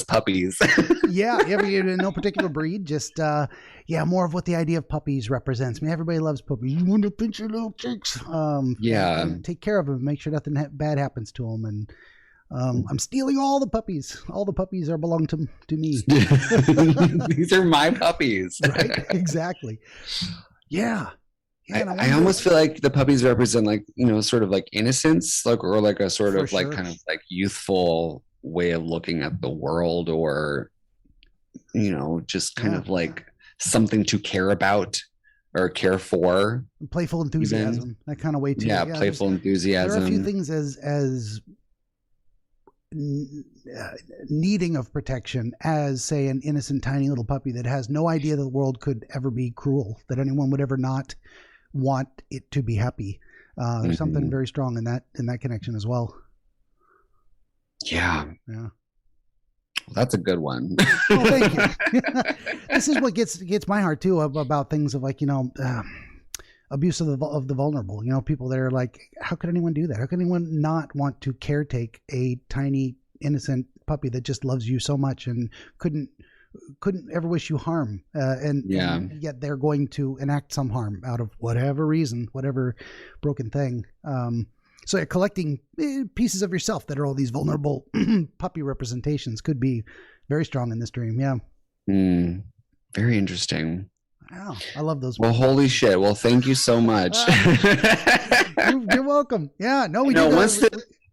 puppies. yeah, no particular breed, just more of what the idea of puppies represents. I mean, everybody loves puppies. You want to pinch your little cheeks, and take care of them, make sure nothing bad happens to them. And I'm stealing all the puppies. All the puppies belong to me. These are my puppies. Right? Exactly. Yeah. I almost feel like the puppies represent, like, you know, sort of like innocence, like, or like a sort of like kind of like youthful way of looking at the world, or, you know, just kind of like something to care about or care for. Playful enthusiasm, that kind of way too. Yeah, playful enthusiasm. There are a few things as needing of protection as, say, an innocent tiny little puppy that has no idea the world could ever be cruel, that anyone would ever not want it to be happy. There's something very strong in that connection as well. Yeah. Well, that's a good one. Oh, thank you. This is what gets my heart too about things of like, abuse of the vulnerable. People that are like, how could anyone do that? How could anyone not want to caretake a tiny innocent puppy that just loves you so much and couldn't ever wish you harm? And yet they're going to enact some harm out of whatever reason, whatever broken thing. So collecting pieces of yourself that are all these vulnerable puppy representations could be very strong in this dream. Yeah. Very interesting. Wow, I love those. Well, holy shit. Well, thank you so much. You're welcome. Yeah. No, we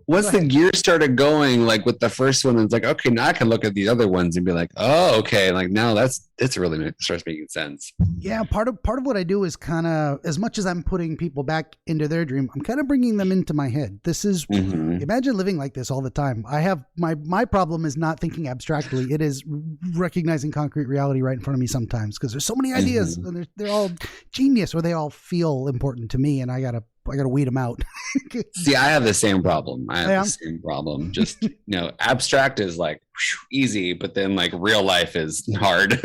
once the gears started going, like with the first one, it's like, okay, now I can look at these other ones and be like, oh, okay. Like now it's really starts making sense. Yeah. Part of what I do is kind of, as much as I'm putting people back into their dream, I'm kind of bringing them into my head. This is, imagine living like this all the time. I have my problem is not thinking abstractly. It is recognizing concrete reality right in front of me sometimes, because there's so many ideas and they're all genius, or they all feel important to me, and I gotta weed them out. See, I have the same problem. Just, abstract is like easy, but then like real life is hard.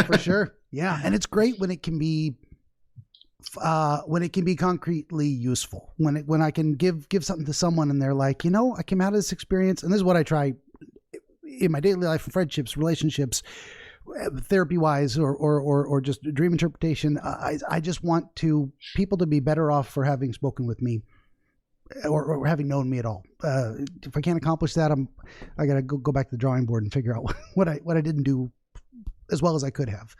For sure. Yeah. And it's great when it can be concretely useful, when I can give something to someone and they're like, I came out of this experience, and this is what I try in my daily life, friendships, relationships, therapy wise, or just dream interpretation. I just want people to be better off for having spoken with me or having known me at all. If I can't accomplish that, I gotta go back to the drawing board and figure out what I didn't do as well as I could have.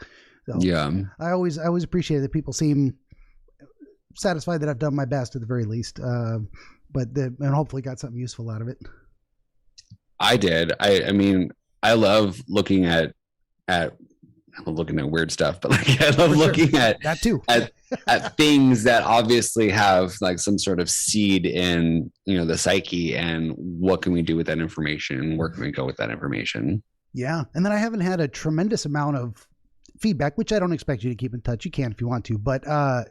So yeah, I always appreciate that people seem satisfied that I've done my best at the very least, and hopefully got something useful out of it. I did. I mean, I love looking at weird stuff, but like I love looking at that too. at things that obviously have like some sort of seed in the psyche, and what can we do with that information? Where can we go with that information? Yeah, and then I haven't had a tremendous amount of feedback, which I don't expect you to keep in touch. You can if you want to, but I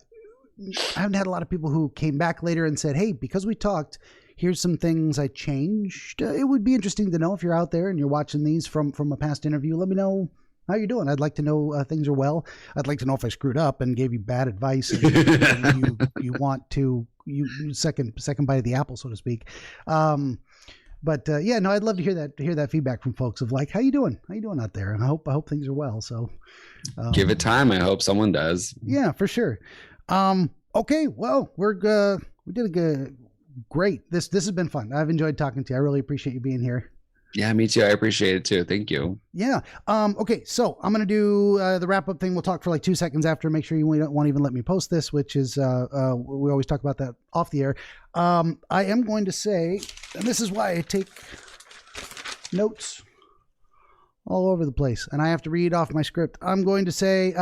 haven't had a lot of people who came back later and said, "Hey, because we talked, here's some things I changed." It would be interesting to know if you're out there and you're watching these from a past interview. Let me know how you're doing. I'd like to know things are well. I'd like to know if I screwed up and gave you bad advice and you want to second bite of the apple, so to speak. I'd love to hear that feedback from folks of like, how you doing out there? And I hope things are well. So give it time. I hope someone does. Yeah, for sure. Okay. Well, we did a good. Great. This has been fun. I've enjoyed talking to you. I really appreciate you being here. Yeah, me too. I appreciate it too. Thank you. Yeah. Okay. So I'm going to do the wrap up thing. We'll talk for like 2 seconds after. Make sure you won't even let me post this, which is, we always talk about that off the air. I am going to say, and this is why I take notes all over the place, and I have to read off my script. I'm going to say,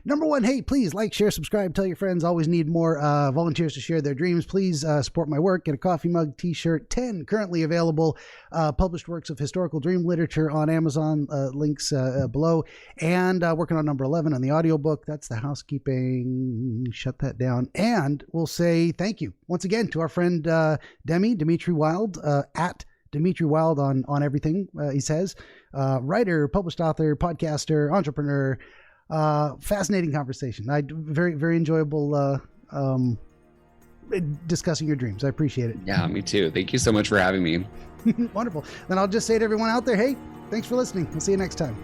number one, hey, please like, share, subscribe, tell your friends. Always need more volunteers to share their dreams. Please support my work. Get a coffee mug, t-shirt, 10 currently available published works of historical dream literature on Amazon, links below, and working on number 11 on the audiobook. That's the housekeeping. Shut that down. And we'll say thank you once again to our friend Dimitri Wild, at Dimitri Wild on everything, he says. Writer, published author, podcaster, entrepreneur. Fascinating conversation. Very, very enjoyable discussing your dreams. I appreciate it. Yeah, me too. Thank you so much for having me. Wonderful. Then I'll just say to everyone out there, hey, thanks for listening. We'll see you next time.